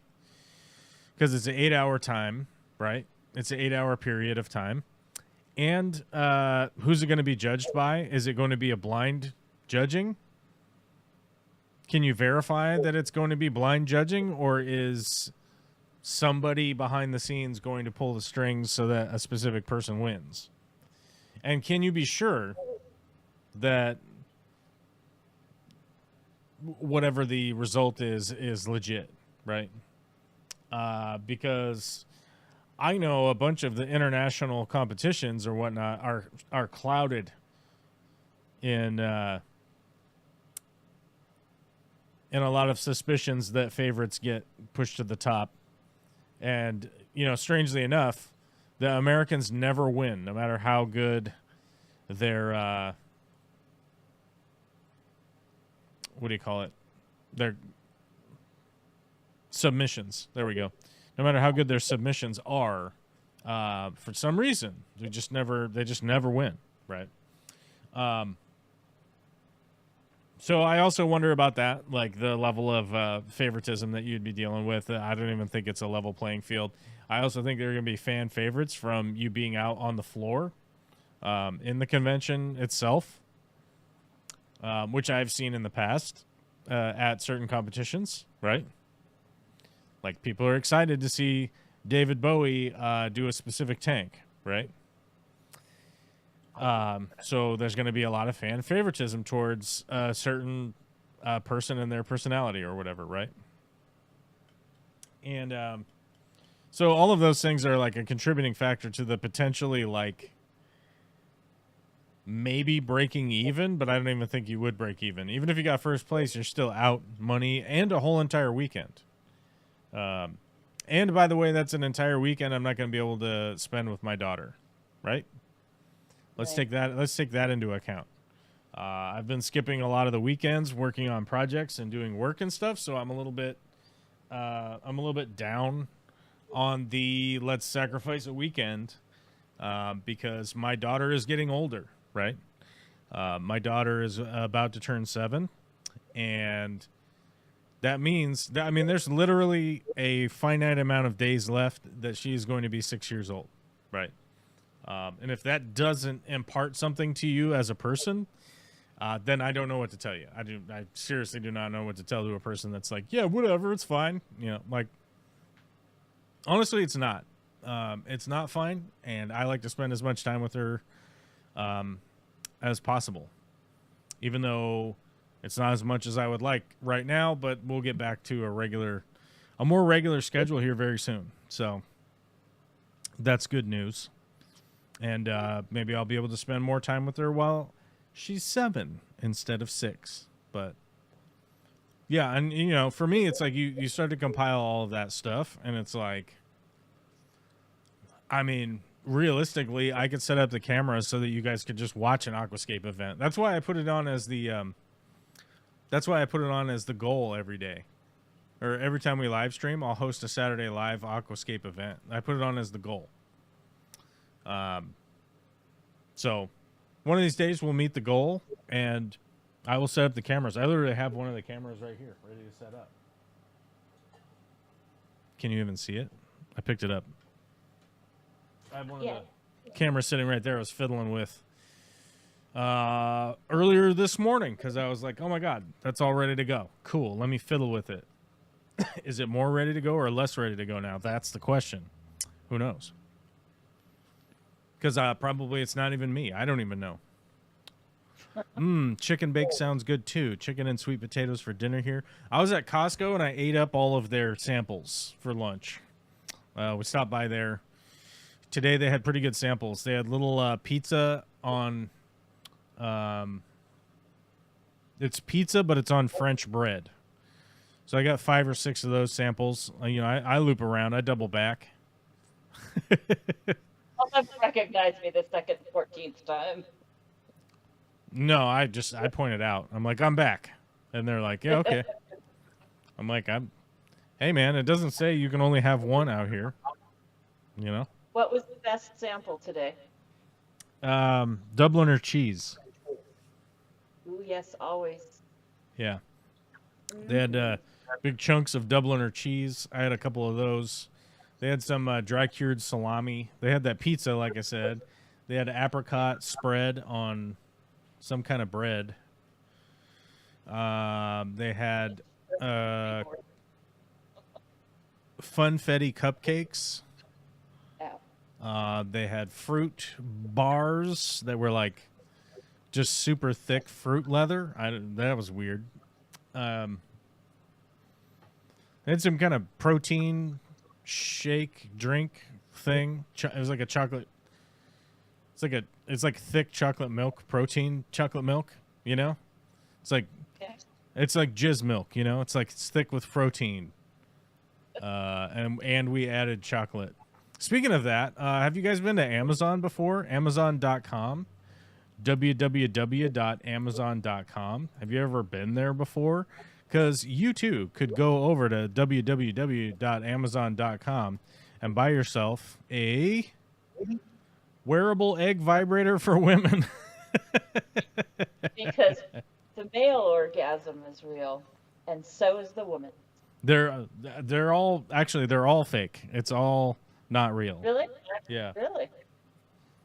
because it's an 8-hour time, right? It's an 8-hour period of time. And who's it going to be judged by? Is it going to be a blind judging? Can you verify that it's going to be blind judging, or is somebody behind the scenes going to pull the strings so that a specific person wins? And can you be sure that whatever the result is legit, right? Because I know a bunch of the international competitions or whatnot are clouded in a lot of suspicions that favorites get pushed to the top. And, strangely enough, the Americans never win, no matter how good their, what do you call it? Their submissions. There we go. No matter how good their submissions are, for some reason, they just never win, right? So I also wonder about that, like the level of favoritism that you'd be dealing with. I don't even think it's a level playing field. I also think there are going to be fan favorites from you being out on the floor in the convention itself, which I've seen in the past at certain competitions, right? Like people are excited to see David Bowie do a specific tank, right? So there's going to be a lot of fan favoritism towards a certain person and their personality or whatever, right? And so all of those things are like a contributing factor to the potentially like maybe breaking even, but I don't even think you would break even. Even if you got first place, you're still out money and a whole entire weekend. And by the way, that's an entire weekend I'm not going to be able to spend with my daughter, right? Let's take that into account. I've been skipping a lot of the weekends working on projects and doing work and stuff, so I'm a little bit down on the let's sacrifice a weekend because my daughter is getting older, right? My daughter is about to turn 7, and that means that, there's literally a finite amount of days left that she is going to be 6 years old, right? And if that doesn't impart something to you as a person, then I don't know what to tell you. I seriously do not know what to tell to a person that's like, yeah, whatever, it's fine. Like, honestly, it's not. It's not fine, and I like to spend as much time with her as possible, even though it's not as much as I would like right now, but we'll get back to a more regular schedule here very soon. So that's good news. And maybe I'll be able to spend more time with her while she's 7 instead of 6. But yeah, and for me, it's like you start to compile all of that stuff, and it's like, realistically, I could set up the cameras so that you guys could just watch an Aquascape event. That's why I put it on as the goal every day, or every time we live stream. I'll host a Saturday live Aquascape event. I put it on as the goal. So one of these days we'll meet the goal, and I will set up the cameras. I literally have one of the cameras right here ready to set up. Can you even see it? I picked it up. I have one of the cameras sitting right there I was fiddling with earlier this morning because I was like, oh my God, that's all ready to go. Cool. Let me fiddle with it. Is it more ready to go or less ready to go now? That's the question. Who knows? Because probably it's not even me. I don't even know. Chicken bake sounds good too. Chicken and sweet potatoes for dinner here. I was at Costco and I ate up all of their samples for lunch. We stopped by there. Today they had pretty good samples. They had little pizza on... it's pizza, but it's on French bread. So I got 5 or 6 of those samples. I loop around. I double back. I'll have to recognize me the second 14th time. No, I pointed out. I'm like, I'm back. And they're like, yeah, okay. I'm like, hey, man, it doesn't say you can only have one out here. You know? What was the best sample today? Dubliner cheese. Ooh, yes, always. Yeah. They had big chunks of Dubliner cheese. I had a couple of those. They had some dry cured salami. They had that pizza, like I said. They had apricot spread on some kind of bread. They had funfetti cupcakes. They had fruit bars that were like just super thick fruit leather. That was weird. They had some kind of protein shake drink thing. It was like a chocolate. It's like thick chocolate milk, protein chocolate milk. You know, it's like jizz milk. You know, it's thick with protein. And we added chocolate. Speaking of that, have you guys been to Amazon before? Amazon.com. www.amazon.com. Have you ever been there before? Because you too could go over to www.amazon.com and buy yourself a wearable egg vibrator for women. Because the male orgasm is real, and so is the woman. They're all fake. It's all not real. Really? Yeah. Really?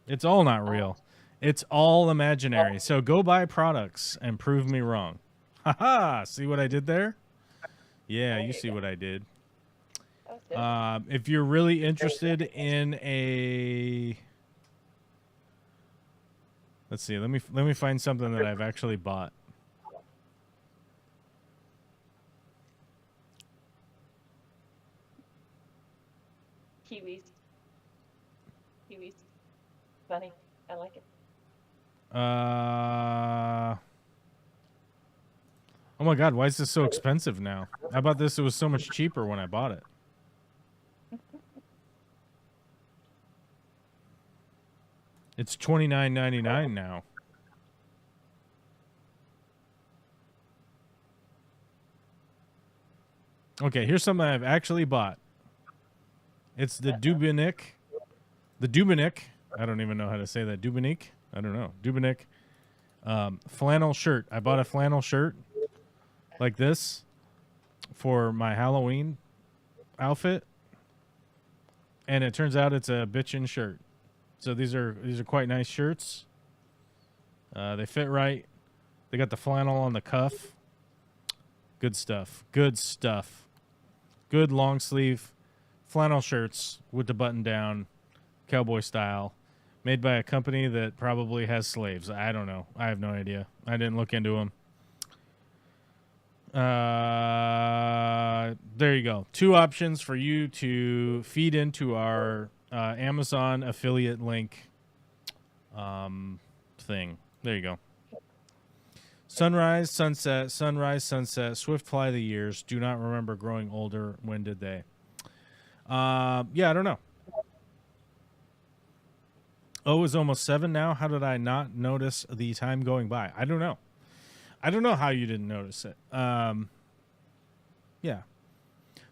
It's all not real. It's all imaginary. So go buy products and prove me wrong. Haha! See what I did there? Yeah, you see what I did. If you're really interested in a... Let's see. Let me find something that I've actually bought. Kiwis. Funny. I like it. Oh my God, why is this so expensive now? I bought this, it was so much cheaper when I bought it. It's $29.99 now. Okay, here's something I've actually bought. It's the Dubinic. I don't even know how to say that. Dubinic? I don't know. Dubinic flannel shirt. I bought a flannel shirt like this for my Halloween outfit, and it turns out it's a bitchin' shirt. So these are quite nice shirts. They fit right. They got the flannel on the cuff. Good stuff. Good stuff. Good long sleeve flannel shirts with the button down, cowboy style. Made by a company that probably has slaves. I don't know. I have no idea. I didn't look into them. There you go. 2 options for you to feed into our Amazon affiliate link thing. There you go. Sunrise, sunset, swift fly the years. Do not remember growing older. When did they? Yeah, I don't know. Oh, it's almost 7 now. How did I not notice the time going by? I don't know. I don't know how you didn't notice it. Yeah.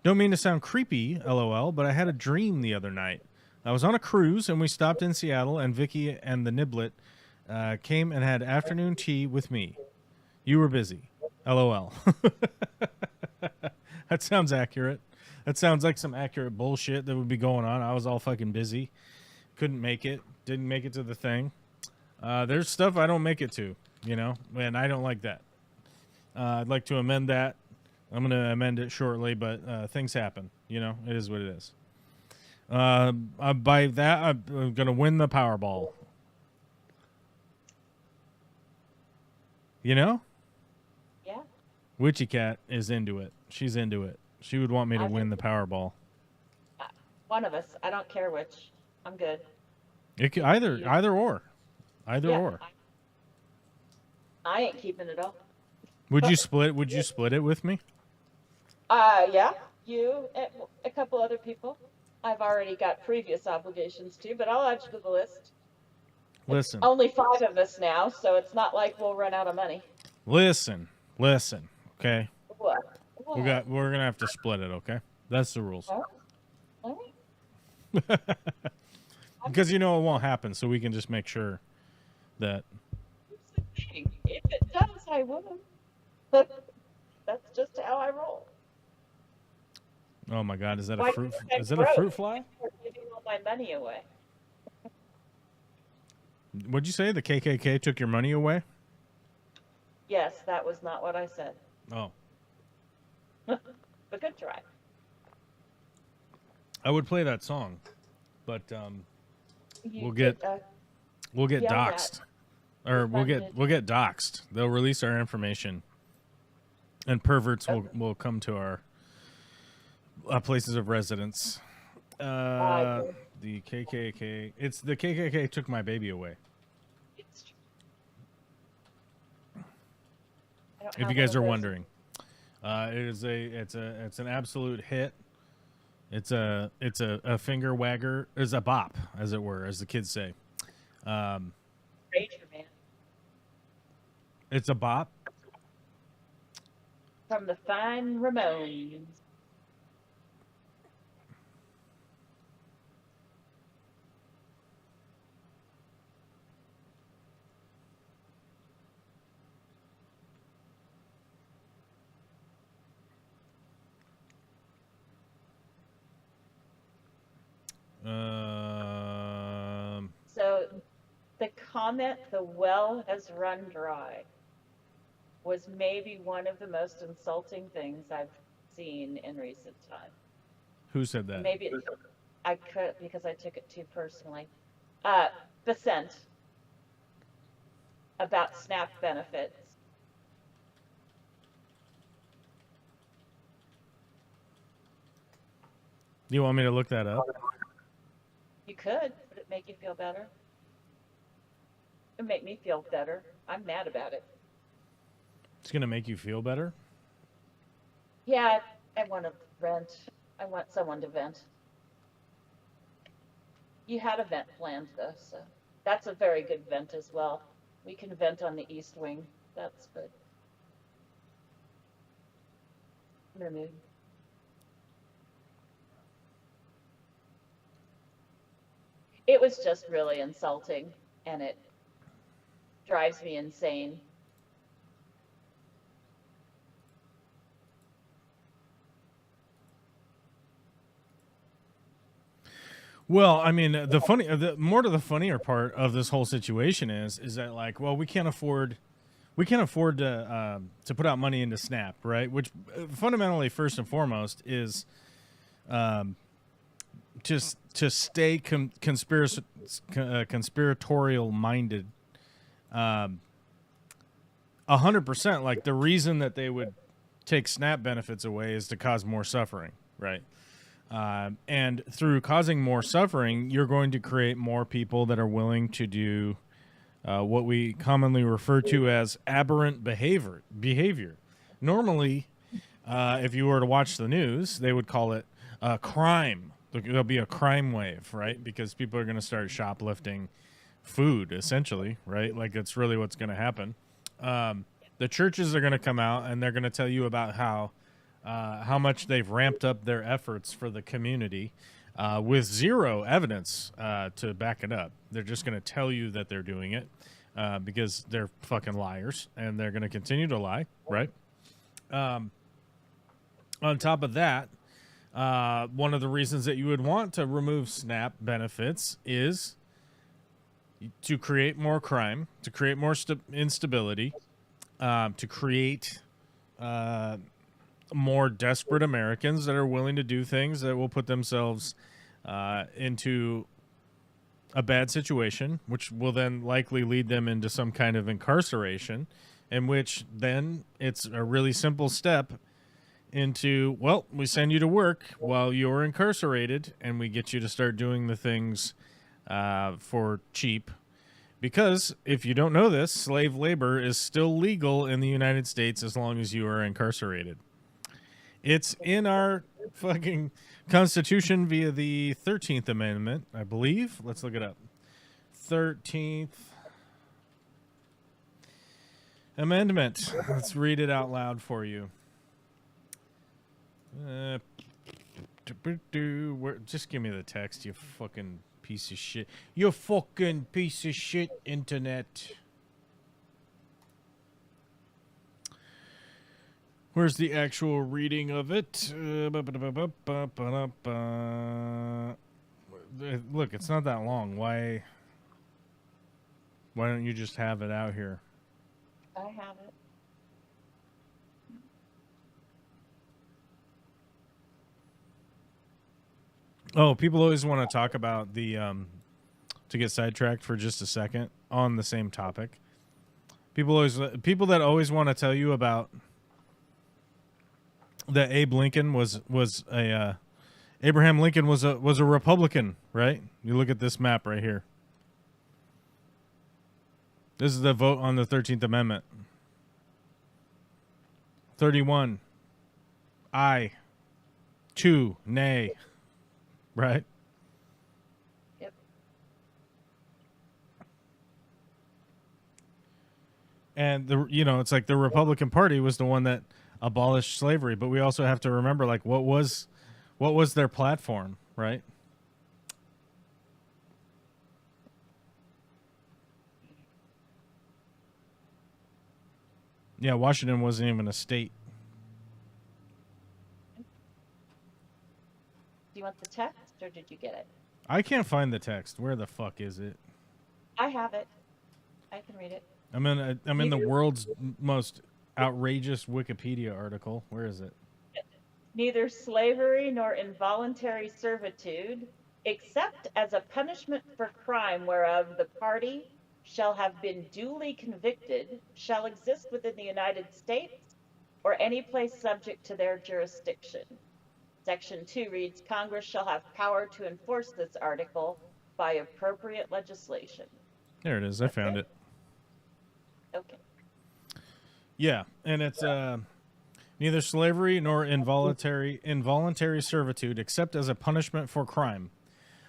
Don't mean to sound creepy, LOL, but I had a dream the other night. I was on a cruise, and we stopped in Seattle, and Vicky and the Niblet came and had afternoon tea with me. You were busy. LOL. That sounds accurate. That sounds like some accurate bullshit that would be going on. I was all fucking busy. Couldn't make it. Didn't make it to the thing. There's stuff I don't make it to, you know, and I don't like that. I'd like to amend that. I'm going to amend it shortly, but things happen. You know, it is what it is. By that, I'm gonna win the Powerball. You know, Yeah. Witchy Cat is into it. She's into it. She would want me to I'm win the Powerball. one of us. I don't care which. I'm good. It could, You- you- either or, either Yeah. or. I ain't keeping it all. Would you split? Would you split it with me? Yeah. You and a couple other people. I've already got previous obligations to, but I'll add you to the list. Listen, Only 5 of us now, so it's not like we'll run out of money. listen. Okay, What? What? we're gonna have to split it. Okay, that's the rules. All right. Because you know it won't happen, so we can just make sure that. If it does, I will. That's just how I roll. Oh my God, is that Why a fruit? do you think Is I'm that a fruit broke? fly? I'm giving all my money away. What'd you say? The KKK took your money away? Yes, that was not what I said. Oh, But good try. I would play that song, but You We'll get- we'll get Yelled at. doxxed, or Offended. we'll get doxxed. They'll release our information, and perverts will come to our places of residence. good. The KKK. It's the KKK took my baby away. It's true. I don't If you have guys one are of those. wondering, it's an absolute hit. It's a finger wagger. It's a bop, as it were, as the kids say. Ranger Man It's a bop. from the Fine Ramones. So the comment, "the well has run dry," was maybe one of the most insulting things I've seen in recent time. Who said that? Maybe I could, because I took it too personally. Becent about SNAP benefits. Do you want me to look that up? You could. Would it make you feel better? It'd make me feel better. I'm mad about it. It's gonna make you feel better. Yeah, I want to vent. I want someone to vent. You had a vent planned though, so that's a very good vent as well. We can vent on the east wing. That's good. I'm in a mood. It was just really insulting, and it drives me insane. Well, I mean, the more to the funnier part of this whole situation is that like, well, we can't afford to put out money into SNAP, right? Which fundamentally, first and foremost, is just to stay conspiratorial minded. 100%. Like the reason that they would take SNAP benefits away is to cause more suffering, right? And through causing more suffering, you're going to create more people that are willing to do what we commonly refer to as aberrant behavior. Normally, if you were to watch the news, they would call it crime. There'll be a crime wave, right? Because people are going to start shoplifting food, essentially, right? Like that's really what's going to happen. The churches are going to come out and they're going to tell you about how much they've ramped up their efforts for the community with zero evidence to back it up. They're just going to tell you that they're doing it because they're fucking liars and they're going to continue to lie, right? On top of that, one of the reasons that you would want to remove SNAP benefits is to create more crime, to create more instability, to create more desperate Americans that are willing to do things that will put themselves into a bad situation, which will then likely lead them into some kind of incarceration, in which then it's a really simple step into, well, we send you to work while you're incarcerated, and we get you to start doing the things for cheap. Because if you don't know this, slave labor is still legal in the United States as long as you are incarcerated. It's in our fucking Constitution via the 13th Amendment, I believe. Let's look it up. 13th Amendment. Let's read it out loud for you. Just give me the text, you fucking piece of shit. You fucking piece of shit, internet. Where's the actual reading of it? Look, it's not that long. Why don't you just have it out here? I have it. Oh, people always want to talk about the to get sidetracked for just a second on the same topic. People that always want to tell you about that Abraham Lincoln was a Republican, right? You look at this map right here. This is the vote on the 13th Amendment. 31 aye, 2 nay. Right? Yep. And it's like the Republican Party was the one that abolished slavery, but we also have to remember, like, what was their platform, right? Yeah, Washington wasn't even a state. Do you want the text, or did you get it? I can't find the text. Where the fuck is it? I have it. I can read it. I'm in the world's most outrageous Wikipedia article. Where is it? Neither slavery nor involuntary servitude, except as a punishment for crime whereof the party shall have been duly convicted, shall exist within the United States or any place subject to their jurisdiction. Section 2 reads, Congress shall have power to enforce this article by appropriate legislation. There it is. I found it. Okay. Yeah, and it's neither slavery nor involuntary servitude, except as a punishment for crime,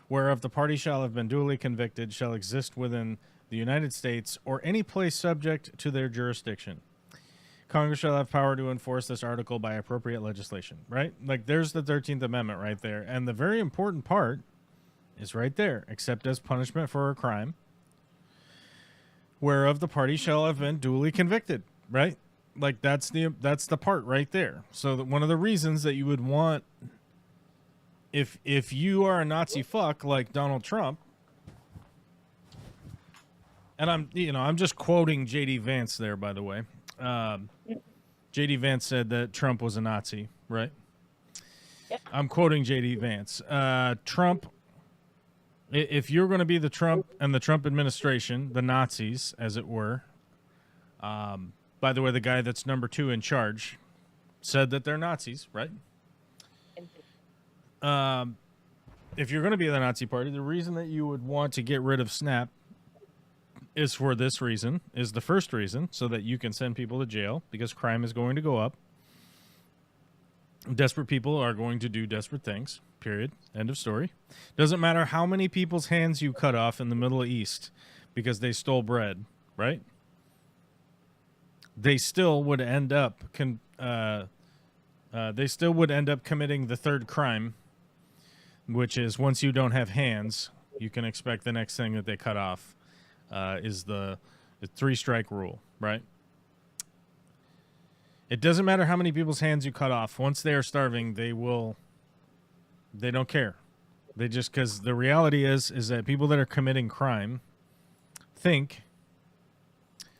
whereof the party shall have been duly convicted, shall exist within the United States or any place subject to their jurisdiction. Congress shall have power to enforce this article by appropriate legislation, right? Like, there's the 13th Amendment right there. And the very important part is right there, except as punishment for a crime, whereof the party shall have been duly convicted, right? Like, that's the part right there. So that one of the reasons that you would want, if you are a Nazi fuck like Donald Trump, and I'm just quoting J.D. Vance there, by the way. J.D. Vance said that Trump was a Nazi, right? Yep. I'm quoting J.D. Vance. Trump, if you're going to be the Trump and the Trump administration, the Nazis, as it were, by the way, the guy that's number 2 in charge said that they're Nazis, right? If you're going to be the Nazi party, the reason that you would want to get rid of SNAP is for this reason, is the first reason, so that you can send people to jail, because crime is going to go up. Desperate people are going to do desperate things, period. End of story. Doesn't matter how many people's hands you cut off in the Middle East because they stole bread, right? They still would end up committing the third crime, which is, once you don't have hands, you can expect the next thing that they cut off is the 3-strike rule, right? It doesn't matter how many people's hands you cut off. Once they are starving, they don't care. They just, because the reality is that people that are committing crime think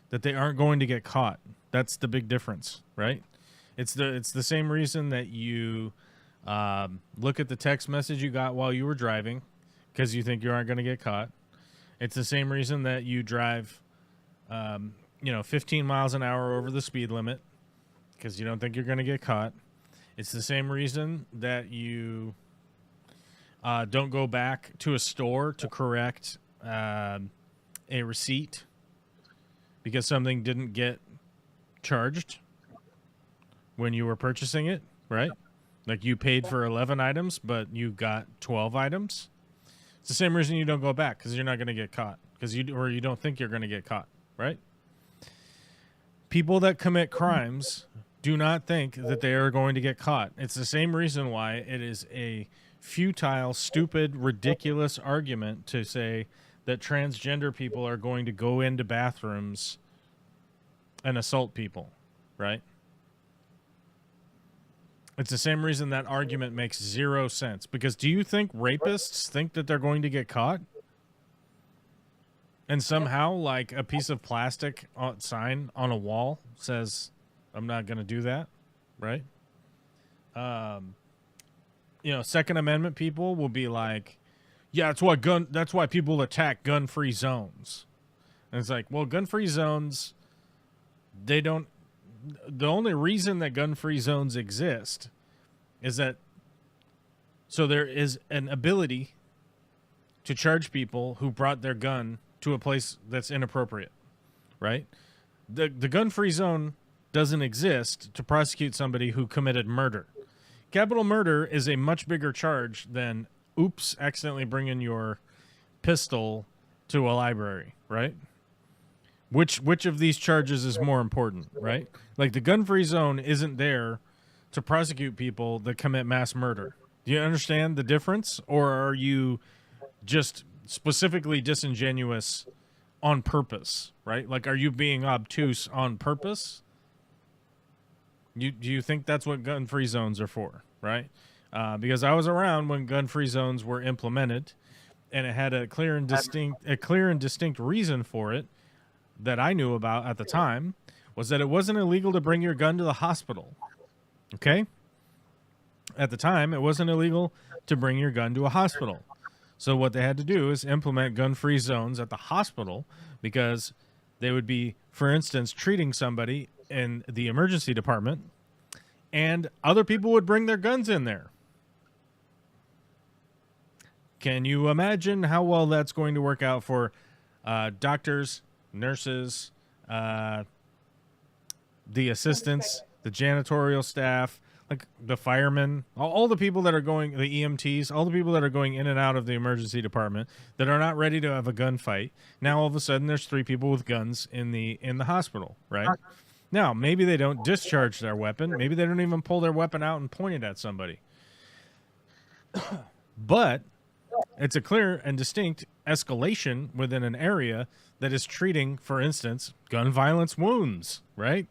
that they aren't going to get caught. That's the big difference, right? It's the same reason that you Look at the text message you got while you were driving because you think you aren't going to get caught. It's the same reason that you drive, 15 miles an hour over the speed limit because you don't think you're going to get caught. It's the same reason that you don't go back to a store to correct a receipt because something didn't get charged when you were purchasing it, right? Like you paid for 11 items, but you got 12 items. It's the same reason you don't go back because you're not going to get caught or you don't think you're going to get caught, right? People that commit crimes do not think that they are going to get caught. It's the same reason why it is a futile, stupid, ridiculous argument to say that transgender people are going to go into bathrooms and assault people, right? It's the same reason that argument makes zero sense. Because do you think rapists think that they're going to get caught? And somehow, like, a piece of plastic sign on a wall says, I'm not going to do that, right? Second Amendment people will be like, yeah, that's why people attack gun-free zones. And it's like, well, gun-free zones, the only reason that gun-free zones exist is that so there is an ability to charge people who brought their gun to a place that's inappropriate, right? The gun-free zone doesn't exist to prosecute somebody who committed murder. Capital murder is a much bigger charge than, oops, accidentally bringing your pistol to a library, right? Which of these charges is more important, right? Like the gun-free zone isn't there to prosecute people that commit mass murder. Do you understand the difference? Or are you just specifically disingenuous on purpose, right? Like, are you being obtuse on purpose? Do you think that's what gun-free zones are for, right? Because I was around when gun-free zones were implemented, and it had a clear and distinct reason for it that I knew about at the time, was that it wasn't illegal to bring your gun to the hospital. Okay? At the time, it wasn't illegal to bring your gun to a hospital. So what they had to do is implement gun-free zones at the hospital because they would be, for instance, treating somebody in the emergency department, and other people would bring their guns in there. Can you imagine how well that's going to work out for doctors, nurses, the assistants, the janitorial staff, like the firemen, all the people that are going, the EMTs, all the people that are going in and out of the emergency department that are not ready to have a gunfight. Now all of a sudden there's 3 people with guns in the hospital, right? Now, maybe they don't discharge their weapon. Maybe they don't even pull their weapon out and point it at somebody. But it's a clear and distinct escalation within an area that is treating, for instance, gun violence wounds, right?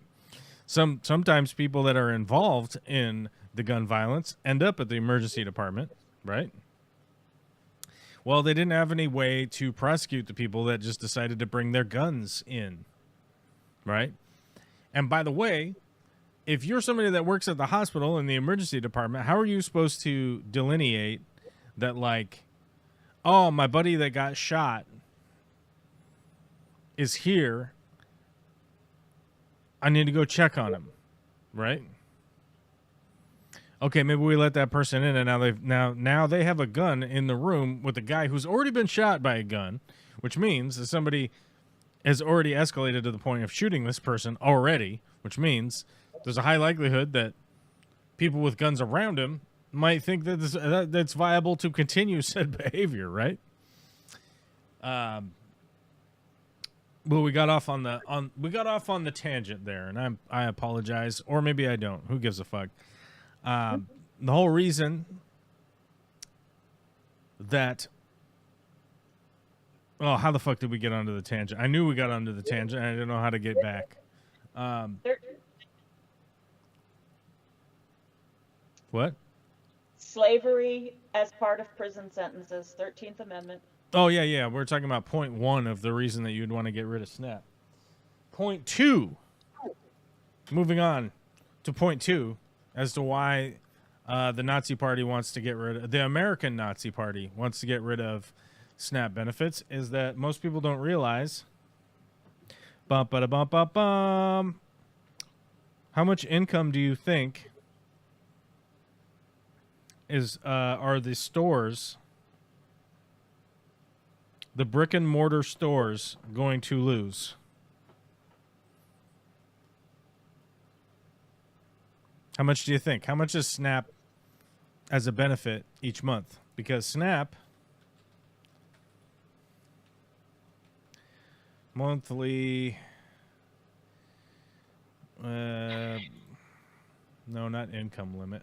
Sometimes people that are involved in the gun violence end up at the emergency department, right? Well, they didn't have any way to prosecute the people that just decided to bring their guns in, right? And by the way, if you're somebody that works at the hospital in the emergency department, how are you supposed to delineate that, like, oh, my buddy that got shot is here, I need to go check on him, right? Okay, maybe we let that person in, and now they have a gun in the room with a guy who's already been shot by a gun, which means that somebody has already escalated to the point of shooting this person already, which means there's a high likelihood that people with guns around him might think that that's viable to continue said behavior, right? But we got off on the tangent there, and I apologize, or maybe I don't. Who gives a fuck? The whole reason that how the fuck did we get onto the tangent? I knew we got onto the tangent, and I didn't know how to get back. What? Slavery as part of prison sentences, 13th Amendment. Oh, yeah. We're talking about point 1 of the reason that you'd want to get rid of SNAP. Point 2. Moving on to point 2 as to why The Nazi Party wants to get rid of, the American Nazi Party wants to get rid of SNAP benefits, is that most people don't realize, bum, ba, da, bum, bum, bum, how much income do you think are the stores, the brick and mortar stores, going to lose? How much do you think? How much is SNAP as a benefit each month? Because SNAP monthly, no, not income limit.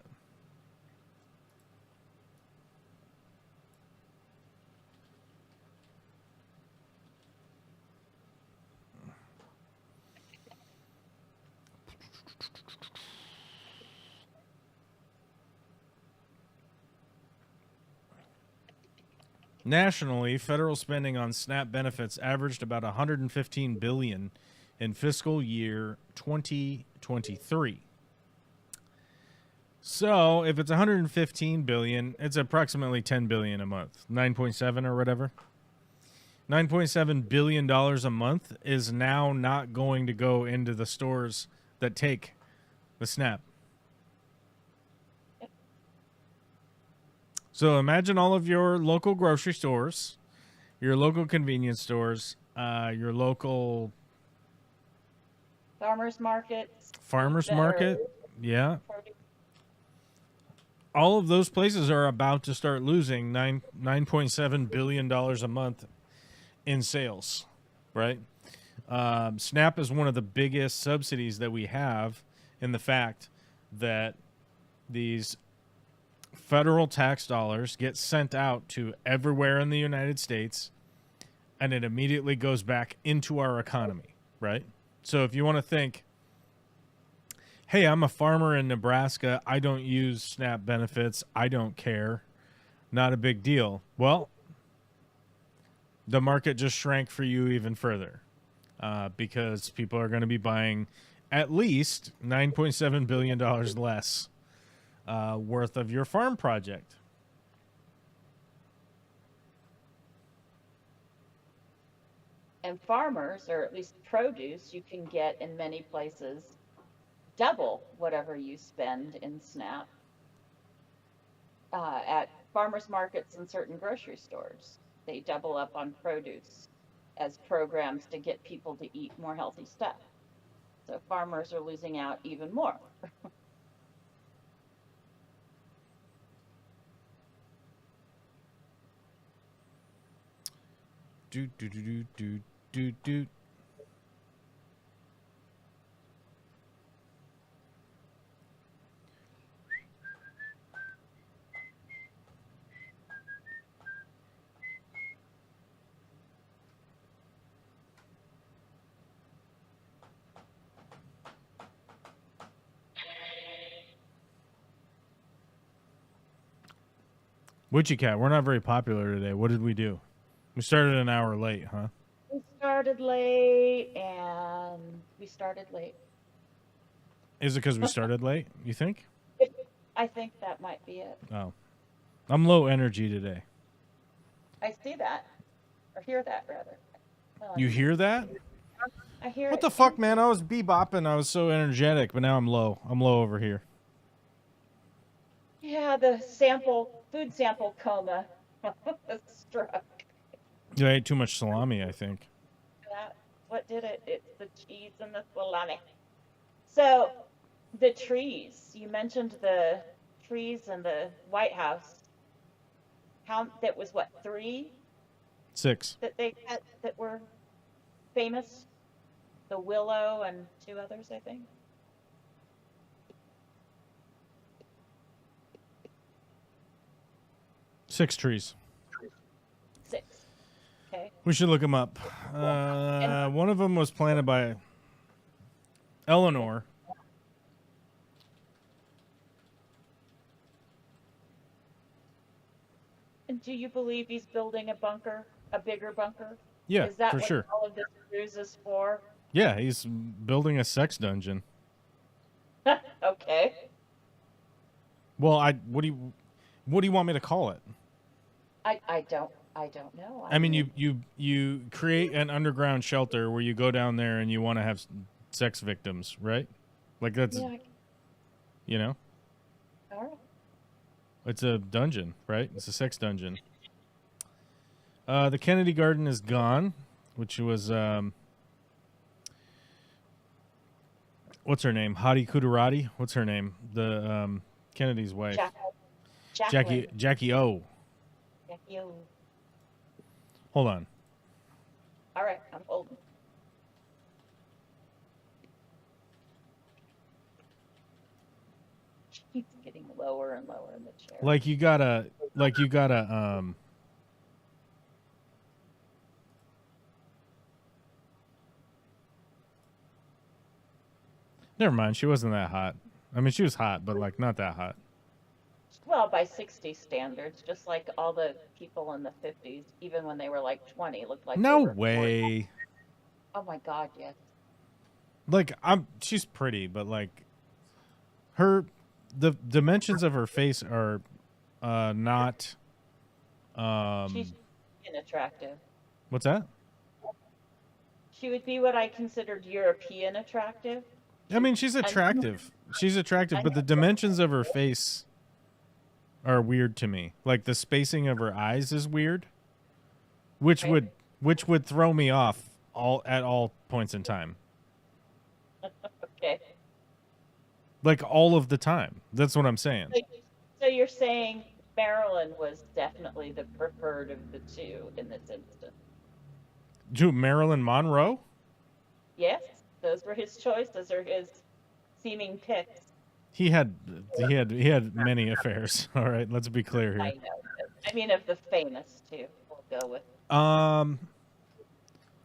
Nationally, federal spending on SNAP benefits averaged about $115 billion in fiscal year 2023. So, if it's $115 billion, it's approximately $10 billion a month, 9.7 or whatever. $9.7 billion a month is now not going to go into the stores that take the SNAP. So imagine all of your local grocery stores, your local convenience stores, your local Farmers markets. market. Yeah. All of those places are about to start losing $9.7 billion a month in sales, right? SNAP is one of the biggest subsidies that we have, in the fact that these federal tax dollars get sent out to everywhere in the United States, and it immediately goes back into our economy, right? So if you want to think, hey, I'm a farmer in Nebraska, I don't use SNAP benefits, I don't care, not a big deal. Well, the market just shrank for you even further, because people are going to be buying at least $9.7 billion less worth of your farm project. And farmers, or at least produce, you can get in many places double whatever you spend in SNAP at farmers markets and certain grocery stores. They double up on produce as programs to get people to eat more healthy stuff. So farmers are losing out even more. Do. Witchy Cat, we're not very popular today. What did we do? We started an hour late, huh? We started late, and we started late. Is it because we started late, you think? I think that might be it. Oh. I'm low energy today. I see that, or hear that, rather. Well, You hear that? I hear What it. the fuck, man? I was bebopping. I was so energetic, but now I'm low. I'm low over here. Yeah, the food sample coma struck. I ate too much salami, I think. What did it? It's the cheese and the salami. So, the trees. You mentioned the trees in the White House. That was what, 3? 6. That they had that were famous? The willow and 2 others, I think. Six trees. 6. Okay. We should look them up. One of them was planted by Eleanor. And do you believe he's building a bunker, a bigger bunker? Yeah, Is that for what sure. all of this news is for? Yeah, he's building a sex dungeon. Okay. Well, what do you want me to call it? I don't know. I mean, you create an underground shelter where you go down there and you want to have sex victims, right? Like that's, Yeah. you know, All right. it's a dungeon, right? It's a sex dungeon. The Kennedy Garden is gone, which was what's her name? Hadi Kudarati. What's her name? The Kennedy's wife. Jackie O. Jackie O. Hold on. All right, I'm holding. She keeps getting lower and lower in the chair. Like you gotta Never mind, she wasn't that hot. I mean, she was hot, but like not that hot. Well, by 60 standards, just like all the people in the 50s, even when they were like 20, looked like No they were 40. way. Oh my God, yes. Like she's pretty, but like the dimensions of her face are not She's unattractive. what's that? She would be what I considered European attractive. I mean, she's attractive. She's attractive, but the dimensions of her face are weird to me. Like the spacing of her eyes is weird, which would throw me off at all points in time. Okay. Like all of the time. That's what I'm saying. So you're saying Marilyn was definitely the preferred of the two in this instance? Marilyn Monroe? Yes, those were his choices. Those are his seeming picks. He had many affairs. All right, let's be clear here. I know. I mean, of the famous too. We'll go with.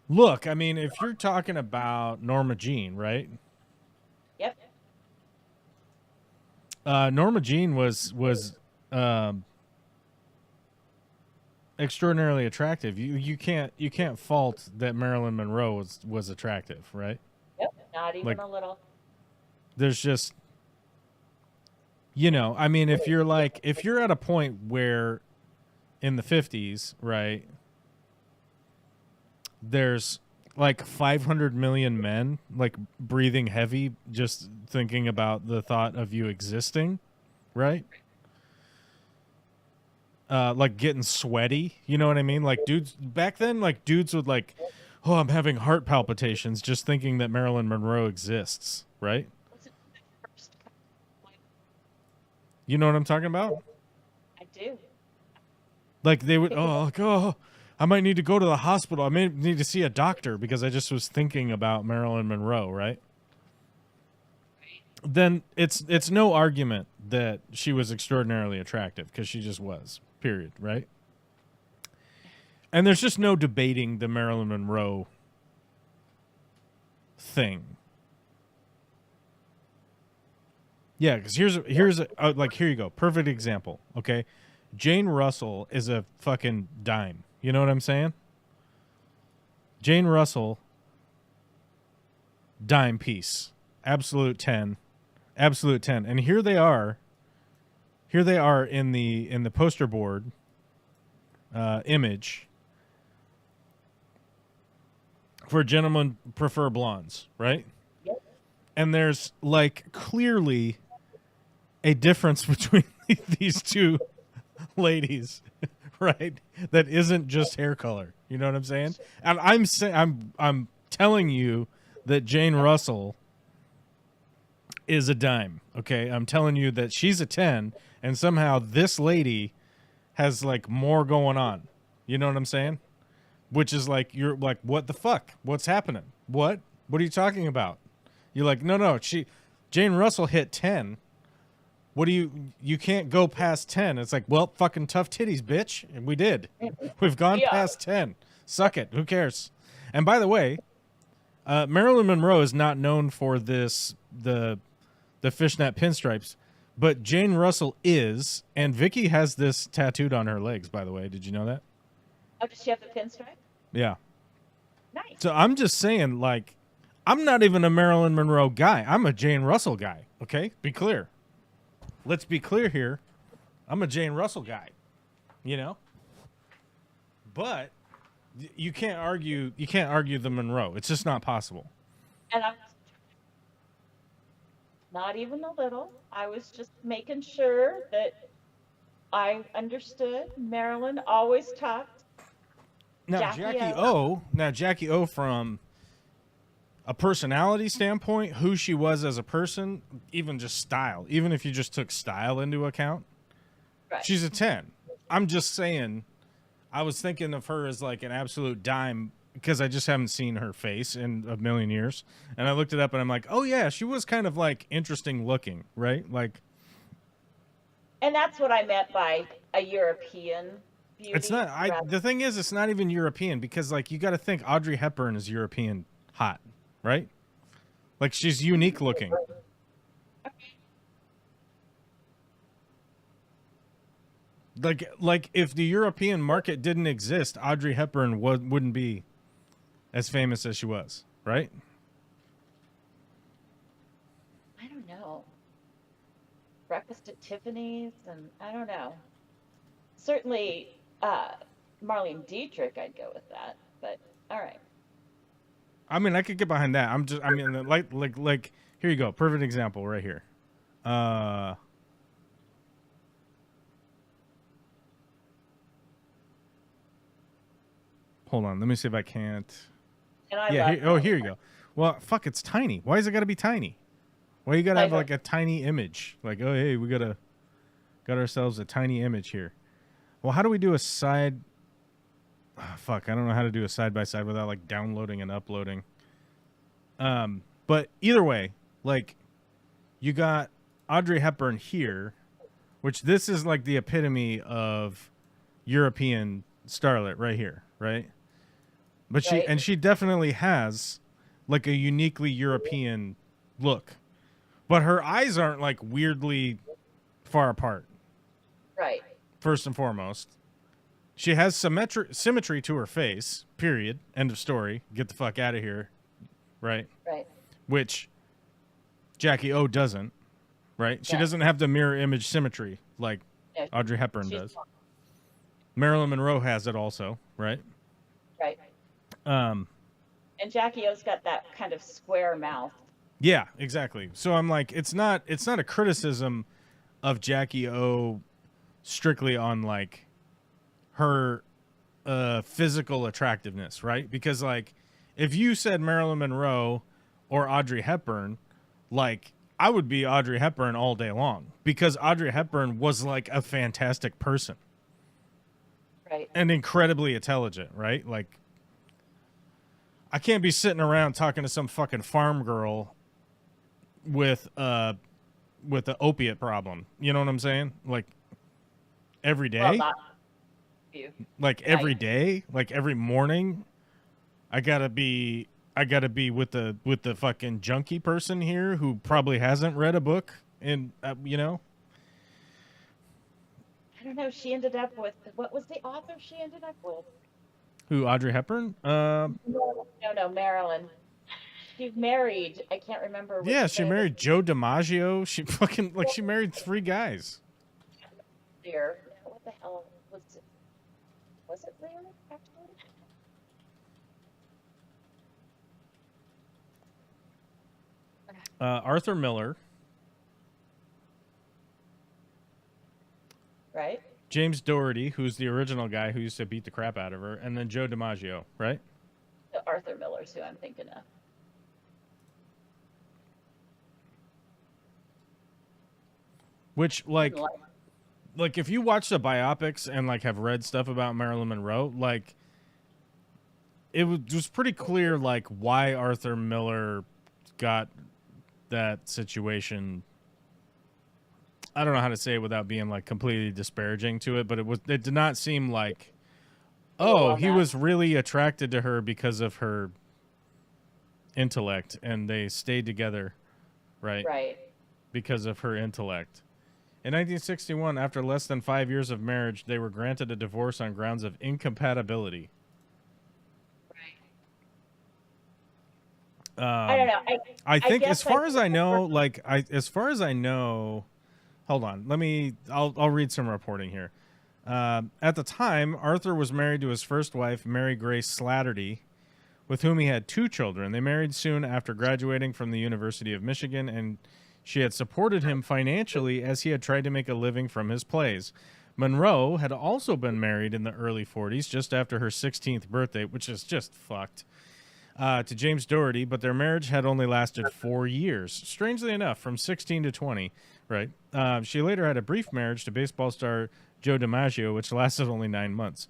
Look, I mean, if you're talking about Norma Jean, right? Yep. Norma Jean was extraordinarily attractive. You can't fault that Marilyn Monroe was attractive, right? Yep. Not even a little. There's just, I mean, if you're at a point where in the 50s, right, there's like 500 million men like breathing heavy just thinking about the thought of you existing, right? Like getting sweaty, you know what I mean? Like dudes back then, like dudes would like, oh, I'm having heart palpitations just thinking that Marilyn Monroe exists, right? You know what I'm talking about? I do. Like they would, oh, I might need to go to the hospital. I may need to see a doctor because I just was thinking about Marilyn Monroe, right? Then it's no argument that she was extraordinarily attractive because she just was, period, right? And there's just no debating the Marilyn Monroe thing. Yeah, because here's here you go. Perfect example, okay? Jane Russell is a fucking dime. You know what I'm saying? Jane Russell, dime piece. Absolute 10. Absolute 10. And here they are in the poster board image for Gentlemen Prefer Blondes, right? Yep. And there's like clearly a difference between these two ladies, right? That isn't just hair color. You know what I'm saying? And I'm telling you that Jane Russell is a dime. Okay, I'm telling you that she's a 10, and somehow this lady has like more going on. You know what I'm saying? Which is like you're like, what the fuck? What's happening? What are you talking about? You're like, no. Jane Russell hit 10. What do you can't go past 10. It's like, well, fucking tough titties, bitch. And we did. We've gone past 10. Suck it. Who cares? And by the way, Marilyn Monroe is not known for the fishnet pinstripes, but Jane Russell is, and Vicky has this tattooed on her legs, by the way. Did you know that? Oh, does she have the pinstripe? Yeah. Nice. So I'm just saying, like, I'm not even a Marilyn Monroe guy. I'm a Jane Russell guy, okay? Be clear. let's be clear here. I'm a Jane Russell guy, you know? But you can't argue the Monroe. It's just not possible. And I'm not even a little. I was just making sure that I understood. Marilyn always talked. Now Jackie O from a personality standpoint, who she was as a person, even just style, even if you just took style into account, Right. she's a 10. I'm just saying, I was thinking of her as like an absolute dime because I just haven't seen her face in a million years. And I looked it up and I'm like, oh yeah, she was kind of like interesting looking, right? Like, And that's what I meant by a European beauty. it's not, the thing is, it's not even European because like you got to think Audrey Hepburn is European hot, right? Like she's unique looking. Like if the European market didn't exist, Audrey Hepburn wouldn't be as famous as she was, right? I don't know. Breakfast at Tiffany's, and I don't know. Certainly, Marlene Dietrich, I'd go with that. But all right. I mean, I could get behind that. I mean, like here you go. Perfect example right here. Hold on. Let me see if I can't. And I Yeah. love Here you go. Well, fuck, it's tiny. Why is it got to be tiny? Why you got to have like a tiny image? Like, oh, hey, we got ourselves a tiny image here. Well, how do we do a side? Oh, fuck, I don't know how to do a side by side without like downloading and uploading. But either way, like you got Audrey Hepburn here, which this is like the epitome of European starlet right here, right? But she definitely has like a uniquely European look. But her eyes aren't like weirdly far apart. Right. First and foremost. She has symmetry to her face, period. End of story. Get the fuck out of here. Right? Right. Which Jackie O doesn't. Right? She doesn't have the mirror image symmetry like Audrey Hepburn does. Not. Marilyn Monroe has it also, right? Right. And Jackie O's got that kind of square mouth. Yeah, exactly. So I'm like, it's not a criticism of Jackie O strictly on like her physical attractiveness, right? Because like if you said Marilyn Monroe or Audrey Hepburn, like I would be Audrey Hepburn all day long because Audrey Hepburn was like a fantastic person. Right. And incredibly intelligent, right? Like I can't be sitting around talking to some fucking farm girl with an opiate problem. You know what I'm saying? Like every day? Well, not you. Like every day? Like every morning? I gotta be with the fucking junkie person here who probably hasn't read a book and you know? I don't know. She ended up with, what was the author she ended up with? Who, Audrey Hepburn? No, Marilyn. She married, I can't remember. Yeah, she married Joe DiMaggio. She fucking, like, she married 3 guys. Lear. What the hell was it? Was it Lear, actually? Arthur Miller. Right? James Doherty, who's the original guy who used to beat the crap out of her, and then Joe DiMaggio, right? So Arthur Miller's who I'm thinking of. Which, like if you watch the biopics and like have read stuff about Marilyn Monroe, like it was pretty clear like why Arthur Miller got that situation. I don't know how to say it without being like completely disparaging to it, but it did not seem like, oh, he was really attracted to her because of her intellect and they stayed together, right? Right. Because of her intellect. In 1961, after less than 5 years of marriage, they were granted a divorce on grounds of incompatibility. I don't know. I think, guess as far as I know, hold on. I'll read some reporting here. At the time, Arthur was married to his first wife, Mary Grace Slattery, with whom he had 2 children. They married soon after graduating from the University of Michigan, and she had supported him financially as he had tried to make a living from his plays. Monroe had also been married in the early 40s, just after her 16th birthday, which is just fucked, to James Doherty, but their marriage had only lasted 4 years. Strangely enough, from 16 to 20, right? She later had a brief marriage to baseball star Joe DiMaggio, which lasted only 9 months.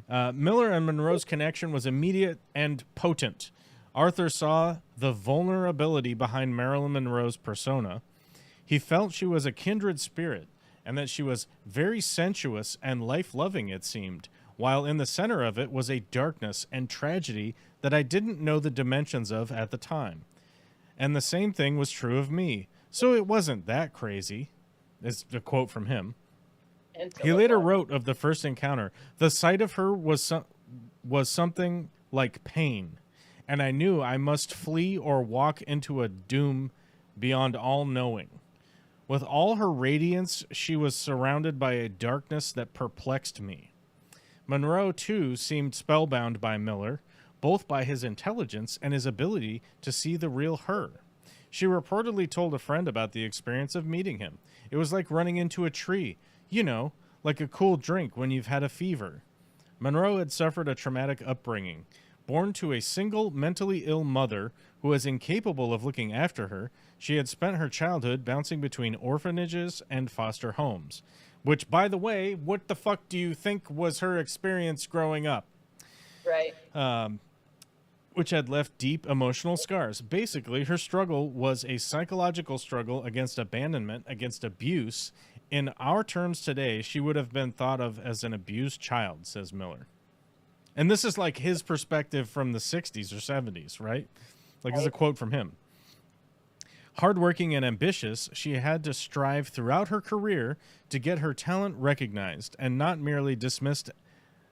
Miller and Monroe's connection was immediate and potent. Arthur saw the vulnerability behind Marilyn Monroe's persona. He felt she was a kindred spirit, and that she was very sensuous and life-loving, it seemed, while in the center of it was a darkness and tragedy that I didn't know the dimensions of at the time. And the same thing was true of me, so it wasn't that crazy, is a quote from him. He later wrote of the first encounter, "The sight of her was something like pain, and I knew I must flee or walk into a doom beyond all knowing. With all her radiance, she was surrounded by a darkness that perplexed me." Monroe, too, seemed spellbound by Miller, both by his intelligence and his ability to see the real her. She reportedly told a friend about the experience of meeting him. It was like running into a tree. You know, like a cool drink when you've had a fever. Monroe had suffered a traumatic upbringing. Born to a single, mentally ill mother who was incapable of looking after her, she had spent her childhood bouncing between orphanages and foster homes. Which, by the way, what the fuck do you think was her experience growing up? Right. Which had left deep emotional scars. Basically, her struggle was a psychological struggle against abandonment, against abuse. In our terms today, she would have been thought of as an abused child, says Miller. And this is like his perspective from the 60s or 70s, right? Like, this is a quote from him. Hardworking and ambitious, she had to strive throughout her career to get her talent recognized and not merely dismissed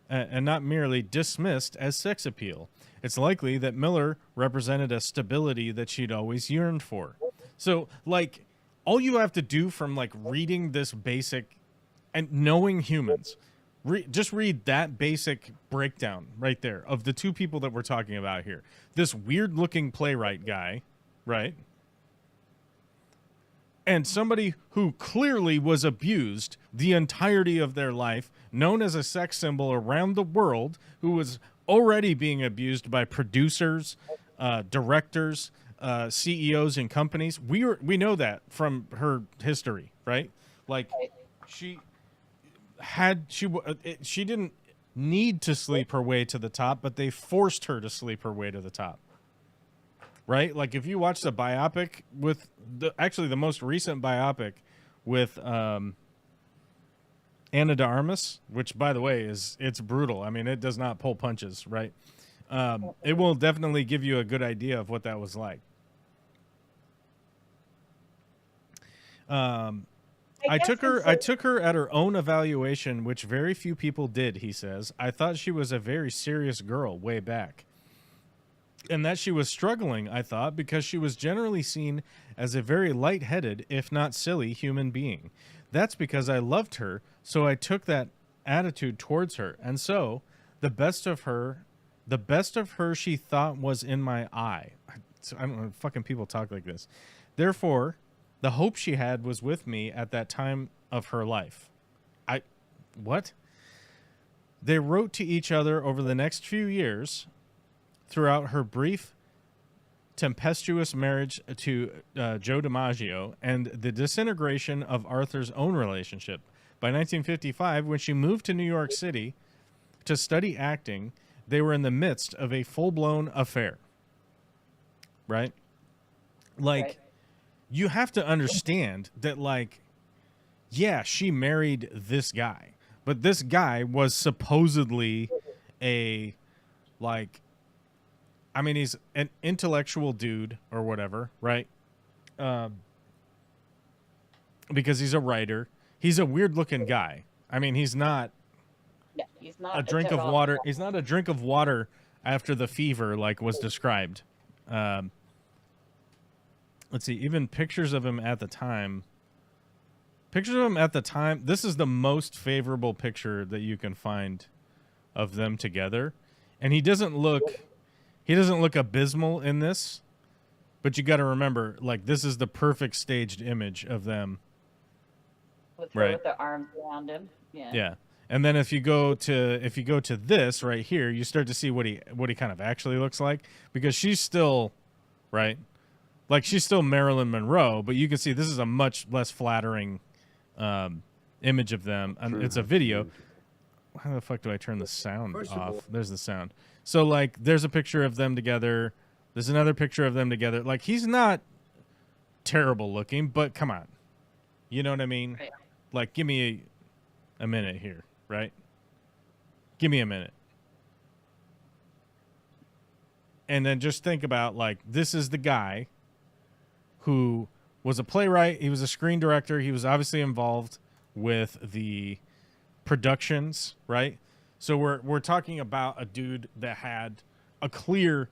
as sex appeal. It's likely that Miller represented a stability that she'd always yearned for. So, like, all you have to do from, like, reading this basic and knowing humans, just read that basic breakdown right there of the 2 people that we're talking about here. This weird-looking playwright guy, right? And somebody who clearly was abused the entirety of their life, known as a sex symbol around the world, who was already being abused by producers, directors, CEOs in companies. We know that from her history, right? Like, she didn't need to sleep her way to the top, but they forced her to sleep her way to the top. Right? Like, if you watch the biopic with the most recent biopic with Anna de Armas, which, by the way, it's brutal. I mean, it does not pull punches, right? It will definitely give you a good idea of what that was like. I took her at her own evaluation, which very few people did, he says. I thought she was a very serious girl way back. And that she was struggling, I thought, because she was generally seen as a very lightheaded, if not silly, human being. That's because I loved her, so I took that attitude towards her. And so, the best of her she thought was in my eye. I don't know, fucking people talk like this. Therefore, the hope she had was with me at that time of her life. What? They wrote to each other over the next few years throughout her brief, tempestuous marriage to Joe DiMaggio and the disintegration of Arthur's own relationship. By 1955, when she moved to New York City to study acting, they were in the midst of a full-blown affair. Right? Like, right. You have to understand that, like, yeah, she married this guy, but this guy was supposedly a, like, I mean, he's an intellectual dude or whatever, right? Because he's a writer. He's a weird-looking guy. I mean, he's not. Yeah, he's not a drink of water. He's not a drink of water after the fever, like was described. Let's see. Even pictures of him at the time Pictures of them at the time. This is the most favorable picture that you can find of them together, and he doesn't look abysmal in this. But you got to remember, like, this is the perfect staged image of them. With her right. with the arms around him. Yeah. Yeah. And then if you go to this right here, you start to see what he kind of actually looks like, because she's still, right? Like, she's still Marilyn Monroe, but you can see this is a much less flattering image of them. And it's a video. How the fuck do I turn the sound off? There's the sound. So, like, there's a picture of them together. There's another picture of them together. Like, he's not terrible looking, but come on. You know what I mean? Right. Like, give me a minute here, right? Give me a minute. And then just think about, like, this is the guy who was a playwright. He was a screen director. He was obviously involved with the productions, right? So we're talking about a dude that had a clear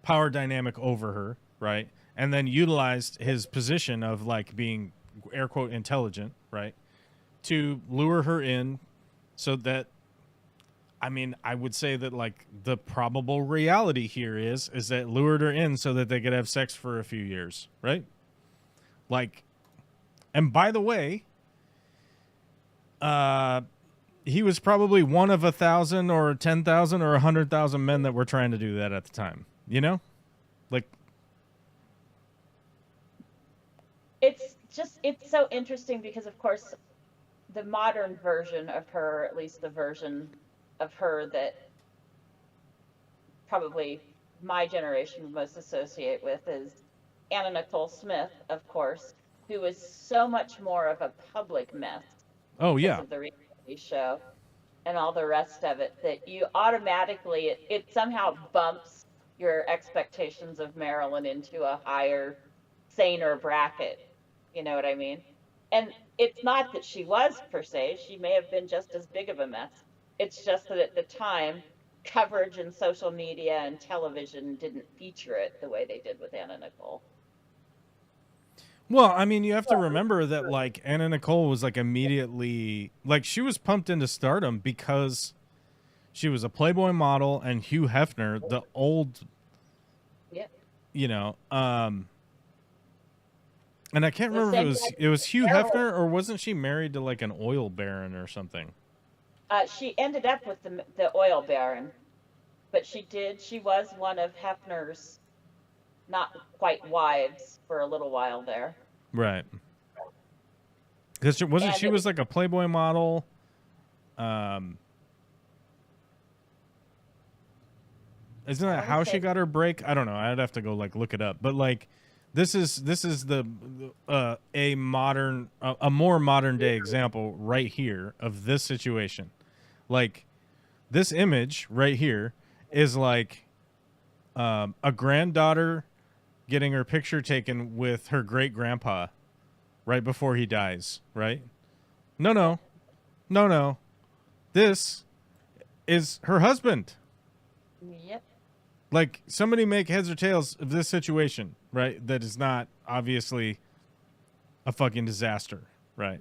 power dynamic over her, right? And then utilized his position of, like, being air quote intelligent, right, to lure her in, so that, I mean, I would say that, like, the probable reality here is that lured her in so that they could have sex for a few years, right? Like, and by the way, he was probably one of 1,000 or 10,000 or 100,000 men that were trying to do that at the time, you know? Like, it's so interesting because, of course, the modern version of her, at least the version of her that probably my generation would most associate with, is Anna Nicole Smith, of course, who was so much more of a public mess. oh yeah, because of the reality show and all the rest of it, that you automatically, it somehow bumps your expectations of Marilyn into a higher, saner bracket. You know what I mean? And it's not that she was, per se. She may have been just as big of a mess. It's just that at the time, coverage in social media and television didn't feature it the way they did with Anna Nicole. Well, I mean, you have to remember that, like, Anna Nicole was, like, immediately, like, she was pumped into stardom because she was a Playboy model, and Hugh Hefner, the old, Yep. you know, and I can't remember if it was Hugh Hefner, or wasn't she married to, like, an oil baron or something? She ended up with the oil baron, but she was one of Hefner's not quite wives for a little while there. Right. Because she was like a Playboy model. Isn't that how she got her break? I don't know. I'd have to go, like, look it up. But, like, this is a more modern day example right here of this situation. Like, this image right here is like a granddaughter getting her picture taken with her great grandpa right before he dies, right? No. This is her husband. Yep. Like, somebody make heads or tails of this situation, right? That is not obviously a fucking disaster, right?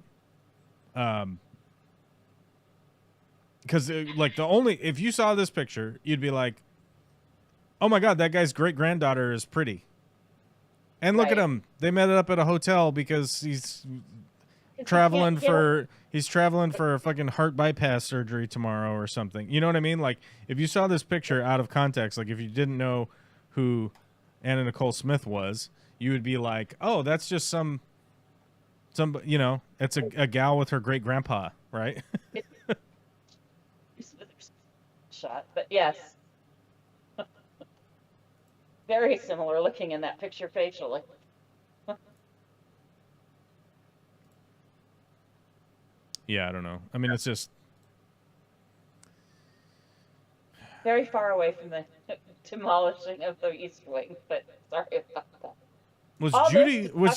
Because, like, if you saw this picture, you'd be like, oh my God, that guy's great granddaughter is pretty. And look at him. They met up at a hotel because he's traveling for a fucking heart bypass surgery tomorrow or something. You know what I mean? Like, if you saw this picture out of context, like if you didn't know who Anna Nicole Smith was, you would be like, oh, that's just some, you know, it's a gal with her great grandpa, right? Shot, but yes. Very similar looking in that picture facially. Yeah, I don't know. I mean, it's just very far away from the demolishing of the East Wing, but sorry about that. Was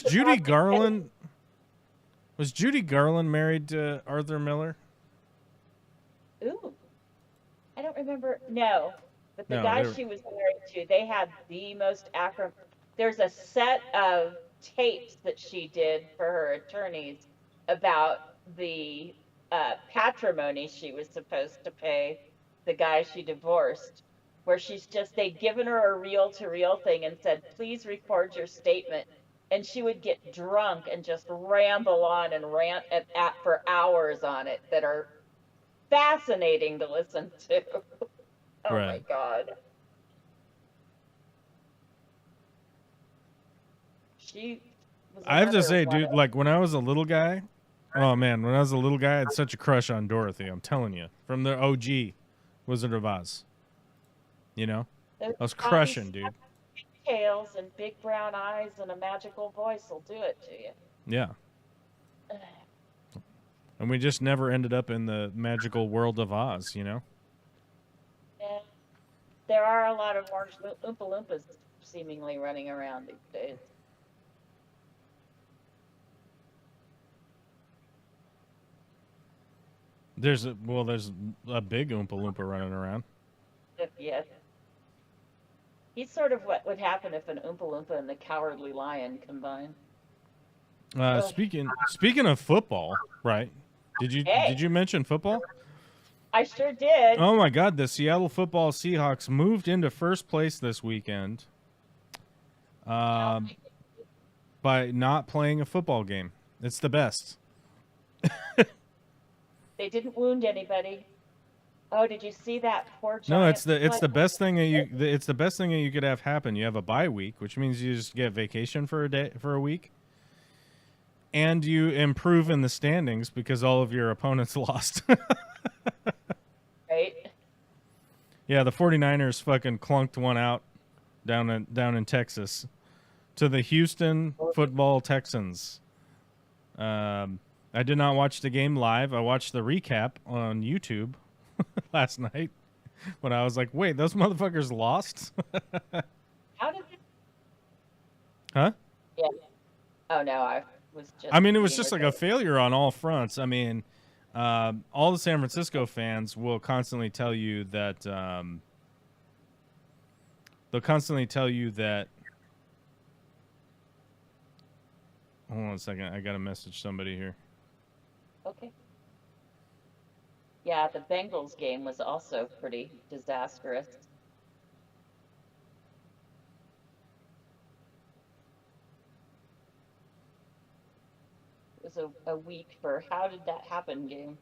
Judy Garland married to Arthur Miller? Ooh, I don't remember. No, but the guy she was married to, they had the most There's a set of tapes that she did for her attorneys about the patrimony she was supposed to pay the guy she divorced, where they'd given her a reel-to-reel thing and said, please record your statement. And she would get drunk and just ramble on and rant for hours on it that are fascinating to listen to. Oh Right. my God. She was I have to another say, one dude, like when I was a little guy, oh man, when I was a little guy, I had such a crush on Dorothy. I'm telling you, from the OG Wizard of Oz. You know, those I was naughty crushing, dude. tails and big brown eyes and a magical voice will do it to you. Yeah. And we just never ended up in the magical world of Oz, you know? Yeah. There are a lot of orange Oompa Loompas seemingly running around these days. There's a big Oompa Loompa running around. Yes. He's sort of what would happen if an Oompa Loompa and the Cowardly Lion combined. Speaking of football, right? Did you mention football? I sure did. Oh my God, the Seattle Football Seahawks moved into first place this weekend by not playing a football game. It's the best. They didn't wound anybody. Oh, did you see that poor giant? No, it's the best thing that you could have happen. You have a bye week, which means you just get vacation for a week. And you improve in the standings because all of your opponents lost. Right? Yeah, the 49ers fucking clunked one out down in Texas to the Houston Football Texans. I did not watch the game live. I watched the recap on YouTube last night when I was like, wait, those motherfuckers lost? How did they? Huh? Yeah. Oh, no, I was just... I mean, it was just like a failure on all fronts. I mean, all the San Francisco fans will constantly tell you that... they'll constantly tell you that... Hold on a second. I got to message somebody here. Okay. Yeah, the Bengals game was also pretty disastrous. It was a week for how did that happen game.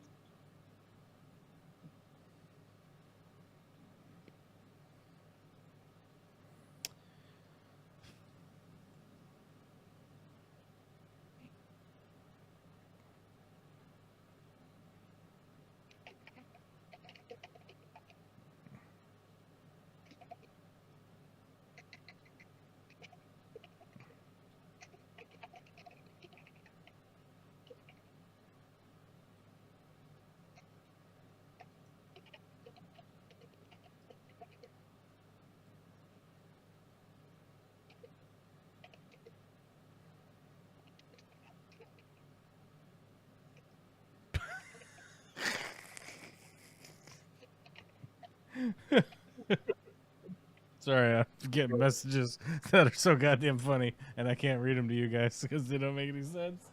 Sorry, I'm getting messages that are so goddamn funny, and I can't read them to you guys because they don't make any sense.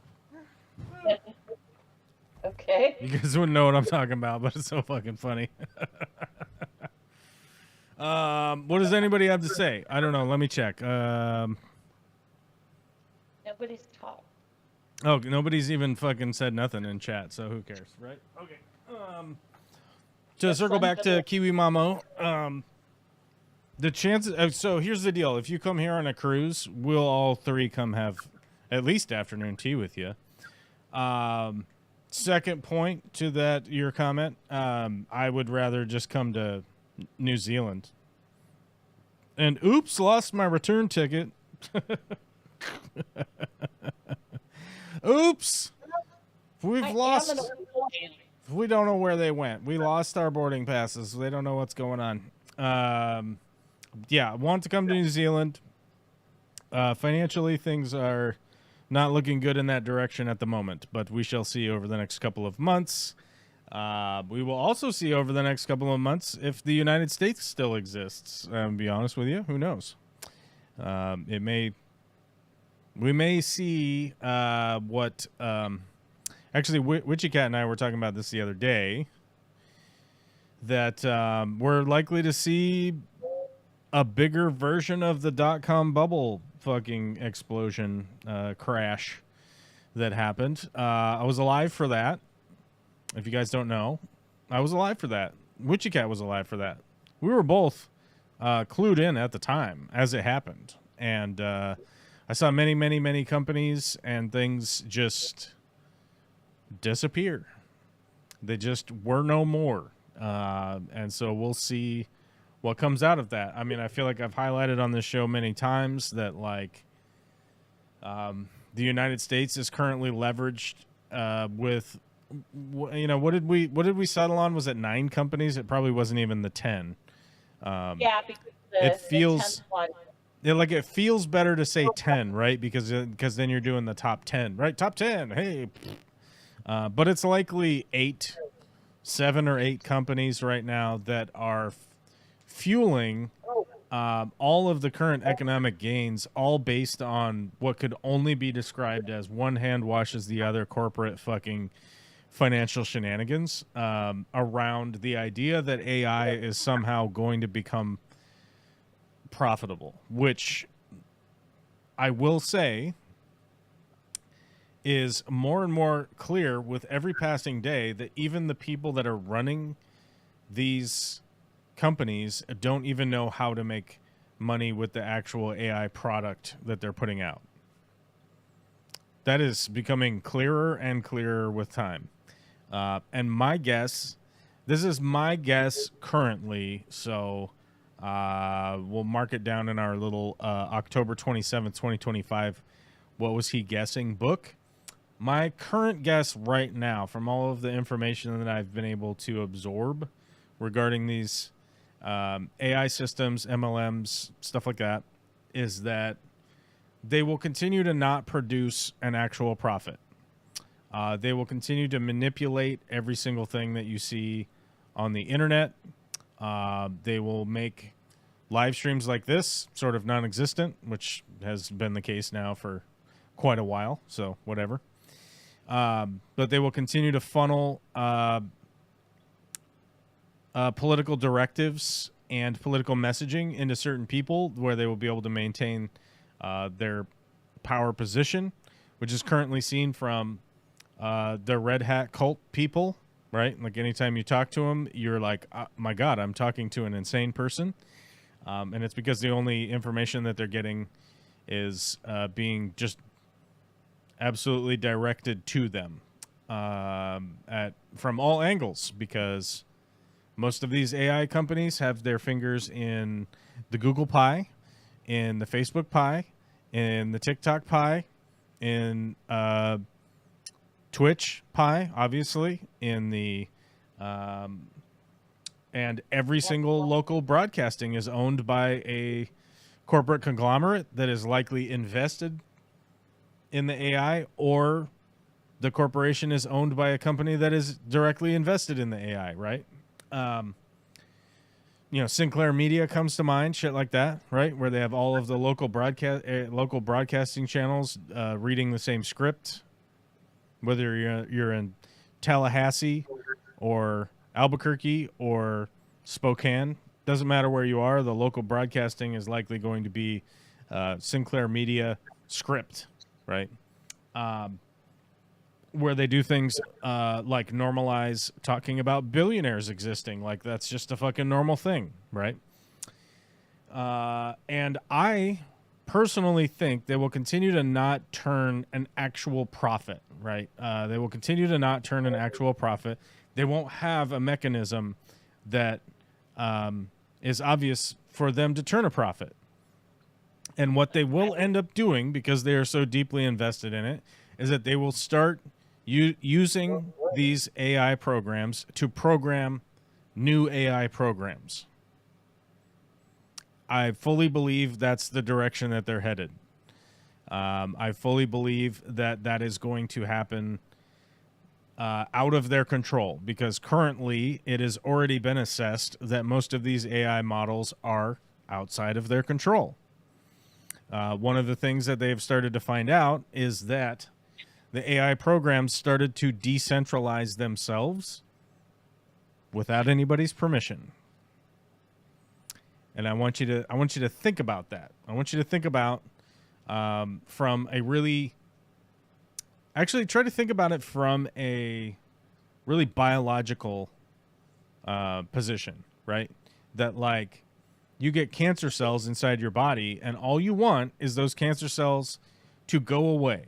Okay. You guys wouldn't know what I'm talking about, but it's so fucking funny. What does anybody have to say? I don't know. Let me check. Nobody's talked. Oh, nobody's even fucking said nothing in chat, so who cares, right? Okay. To circle back to Kiwi Mamo, the chances. So here's the deal: if you come here on a cruise, we'll all three come have at least afternoon tea with you. Second point to your comment, I would rather just come to New Zealand. And oops, lost my return ticket. Oops. We don't know where they went. We lost our boarding passes. They don't know what's going on. Yeah, want to come to New Zealand. Financially, things are not looking good in that direction at the moment, but we shall see over the next couple of months. We will also see over the next couple of months if the United States still exists. To be honest with you, who knows? We may see what Actually, Witchy Cat and I were talking about this the other day, that we're likely to see a bigger version of the dot-com bubble fucking explosion crash that happened. I was alive for that. If you guys don't know, I was alive for that. Witchy Cat was alive for that. We were both clued in at the time as it happened. And I saw many, many, many companies and things just disappear. They just were no more. And so we'll see what comes out of that. I mean, I feel like I've highlighted on this show many times that, like, the United States is currently leveraged with, you know, what did we settle on? Was it 9 companies? It probably wasn't even the 10. Yeah, because it feels the 10th one. it feels better to say 10, right? Because then you're doing the top 10, right? Top 10. Hey, but it's likely 7 or 8 companies right now that are fueling all of the current economic gains, all based on what could only be described as one hand washes the other corporate fucking financial shenanigans around the idea that AI is somehow going to become profitable, which I will say is more and more clear with every passing day, that even the people that are running these companies don't even know how to make money with the actual AI product that they're putting out. That is becoming clearer and clearer with time. And my guess, this is my guess currently, so we'll mark it down in our little October 27th, 2025, what was he guessing book. My current guess right now, from all of the information that I've been able to absorb regarding these AI systems, MLMs, stuff like that, is that they will continue to not produce an actual profit. They will continue to manipulate every single thing that you see on the internet. They will make live streams like this sort of non-existent, which has been the case now for quite a while, so whatever. But they will continue to funnel political directives and political messaging into certain people, where they will be able to maintain their power position, which is currently seen from the Red Hat cult people, right? Like, anytime you talk to them, you're like, my God, I'm talking to an insane person. And it's because the only information that they're getting is being just absolutely directed to them from all angles, because most of these AI companies have their fingers in the Google pie, in the Facebook pie, in the TikTok pie, in Twitch pie, obviously, in the and every single local broadcasting is owned by a corporate conglomerate that is likely invested in the AI, or the corporation is owned by a company that is directly invested in the AI, right? Sinclair Media comes to mind, shit like that, right? Where they have all of the local broadcasting channels reading the same script, whether you're in Tallahassee or Albuquerque or Spokane, doesn't matter where you are. The local broadcasting is likely going to be Sinclair Media script, right? Where they do things like normalize talking about billionaires existing, like that's just a fucking normal thing, right? And I personally think they will continue to not turn an actual profit, right? They will continue to not turn an actual profit. They won't have a mechanism that is obvious for them to turn a profit. And what they will end up doing, because they are so deeply invested in it, is that they will start using these AI programs to program new AI programs. I fully believe that's the direction that they're headed. I fully believe that that is going to happen out of their control, because currently it has already been assessed that most of these AI models are outside of their control. One of the things that they've started to find out is that the AI programs started to decentralize themselves without anybody's permission. And I want you to think about that. I want you to think about from a really, actually try to think about it from a really biological position, right? That like you get cancer cells inside your body, and all you want is those cancer cells to go away.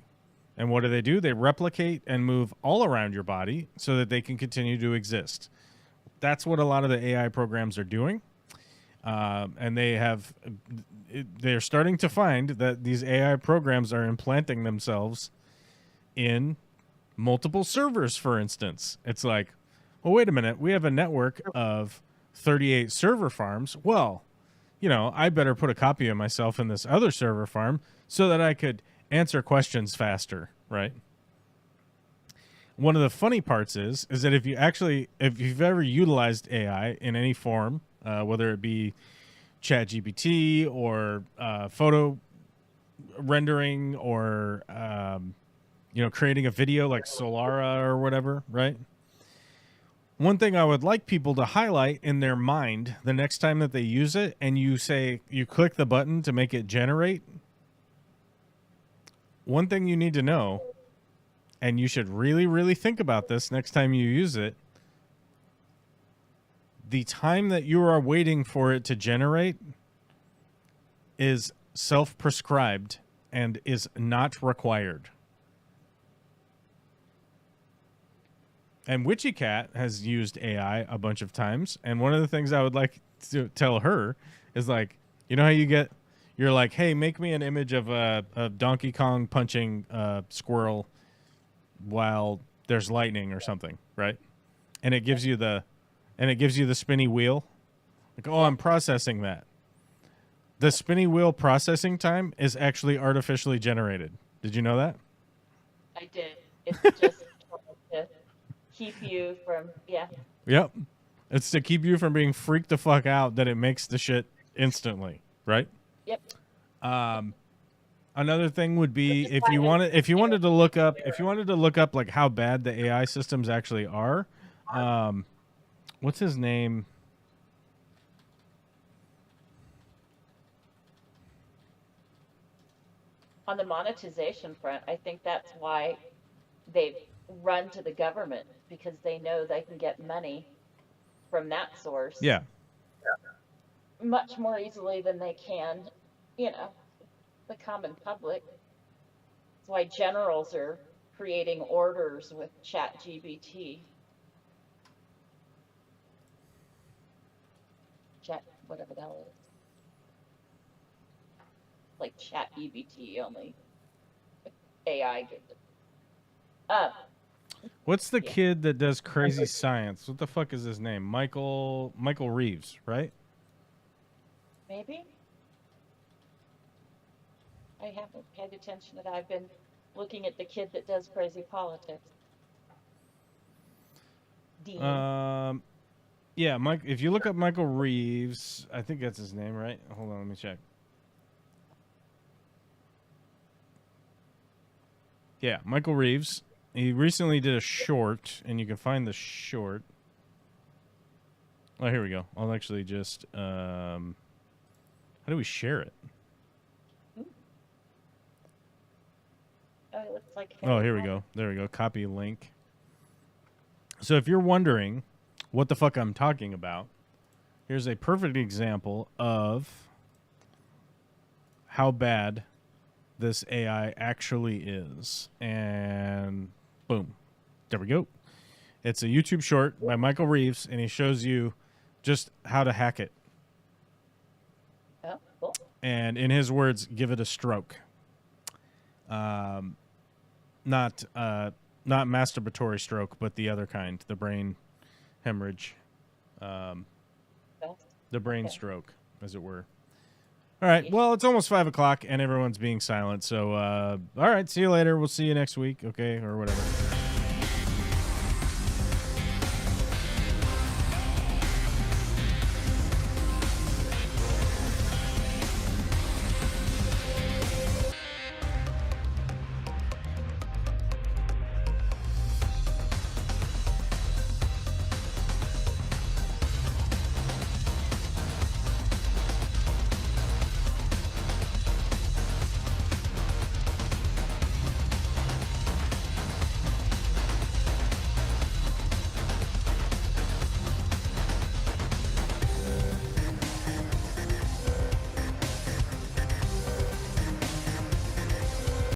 And what do? They replicate and move all around your body so that they can continue to exist. That's what a lot of the AI programs are doing. And they're starting to find that these AI programs are implanting themselves in multiple servers, for instance. It's like, well, wait a minute. We have a network of 38 server farms. Well, you know, I better put a copy of myself in this other server farm so that I could answer questions faster, right? One of the funny parts is that if you've ever utilized AI in any form, whether it be ChatGPT or photo rendering or creating a video like Solara or whatever, right? One thing I would like people to highlight in their mind the next time that they use it, and you click the button to make it generate. One thing you need to know, and you should really, really think about this next time you use it, the time that you are waiting for it to generate is self-prescribed and is not required. And Witchy Cat has used AI a bunch of times, and one of the things I would like to tell her is like, you know how you're like, hey, make me an image of a Donkey Kong punching a squirrel while there's lightning or something, right? And it gives you the spinny wheel. Like, oh, I'm processing that. The spinny wheel processing time is actually artificially generated. Did you know that? I did. It's just to keep you from, yeah. Yep. It's to keep you from being freaked the fuck out that it makes the shit instantly, right? Yep. Another thing would be if you wanted to look up like how bad the AI systems actually are. What's his name? On the monetization front, I think that's why they've run to the government, because they know they can get money from that source. Yeah. Much more easily than they can, the common public. That's why generals are creating orders with ChatGPT. Whatever the hell it is. Like ChatGPT, only AI gets it. What's the kid that does crazy science? What the fuck is his name? Michael Reeves, right? Maybe. I haven't paid attention to that. I've been looking at the kid that does crazy politics. Dean. Yeah, Mike. If you look up Michael Reeves, I think that's his name, right? Hold on, let me check. Yeah, Michael Reeves. He recently did a short, and you can find the short. Oh, here we go. I'll actually just... how do we share it? Oh, it looks like... Oh, here we go. There we go. Copy link. So if you're wondering what the fuck I'm talking about, here's a perfect example of how bad this AI actually is. And boom. There we go. It's a YouTube short by Michael Reeves, and he shows you just how to hack it. Oh, cool. And in his words, give it a stroke. Not masturbatory stroke, but the other kind, the brain hemorrhage, the brain stroke, as it were. All right. Well, it's almost 5 o'clock, and everyone's being silent. So, all right. See you later. We'll see you next week. Okay, or whatever.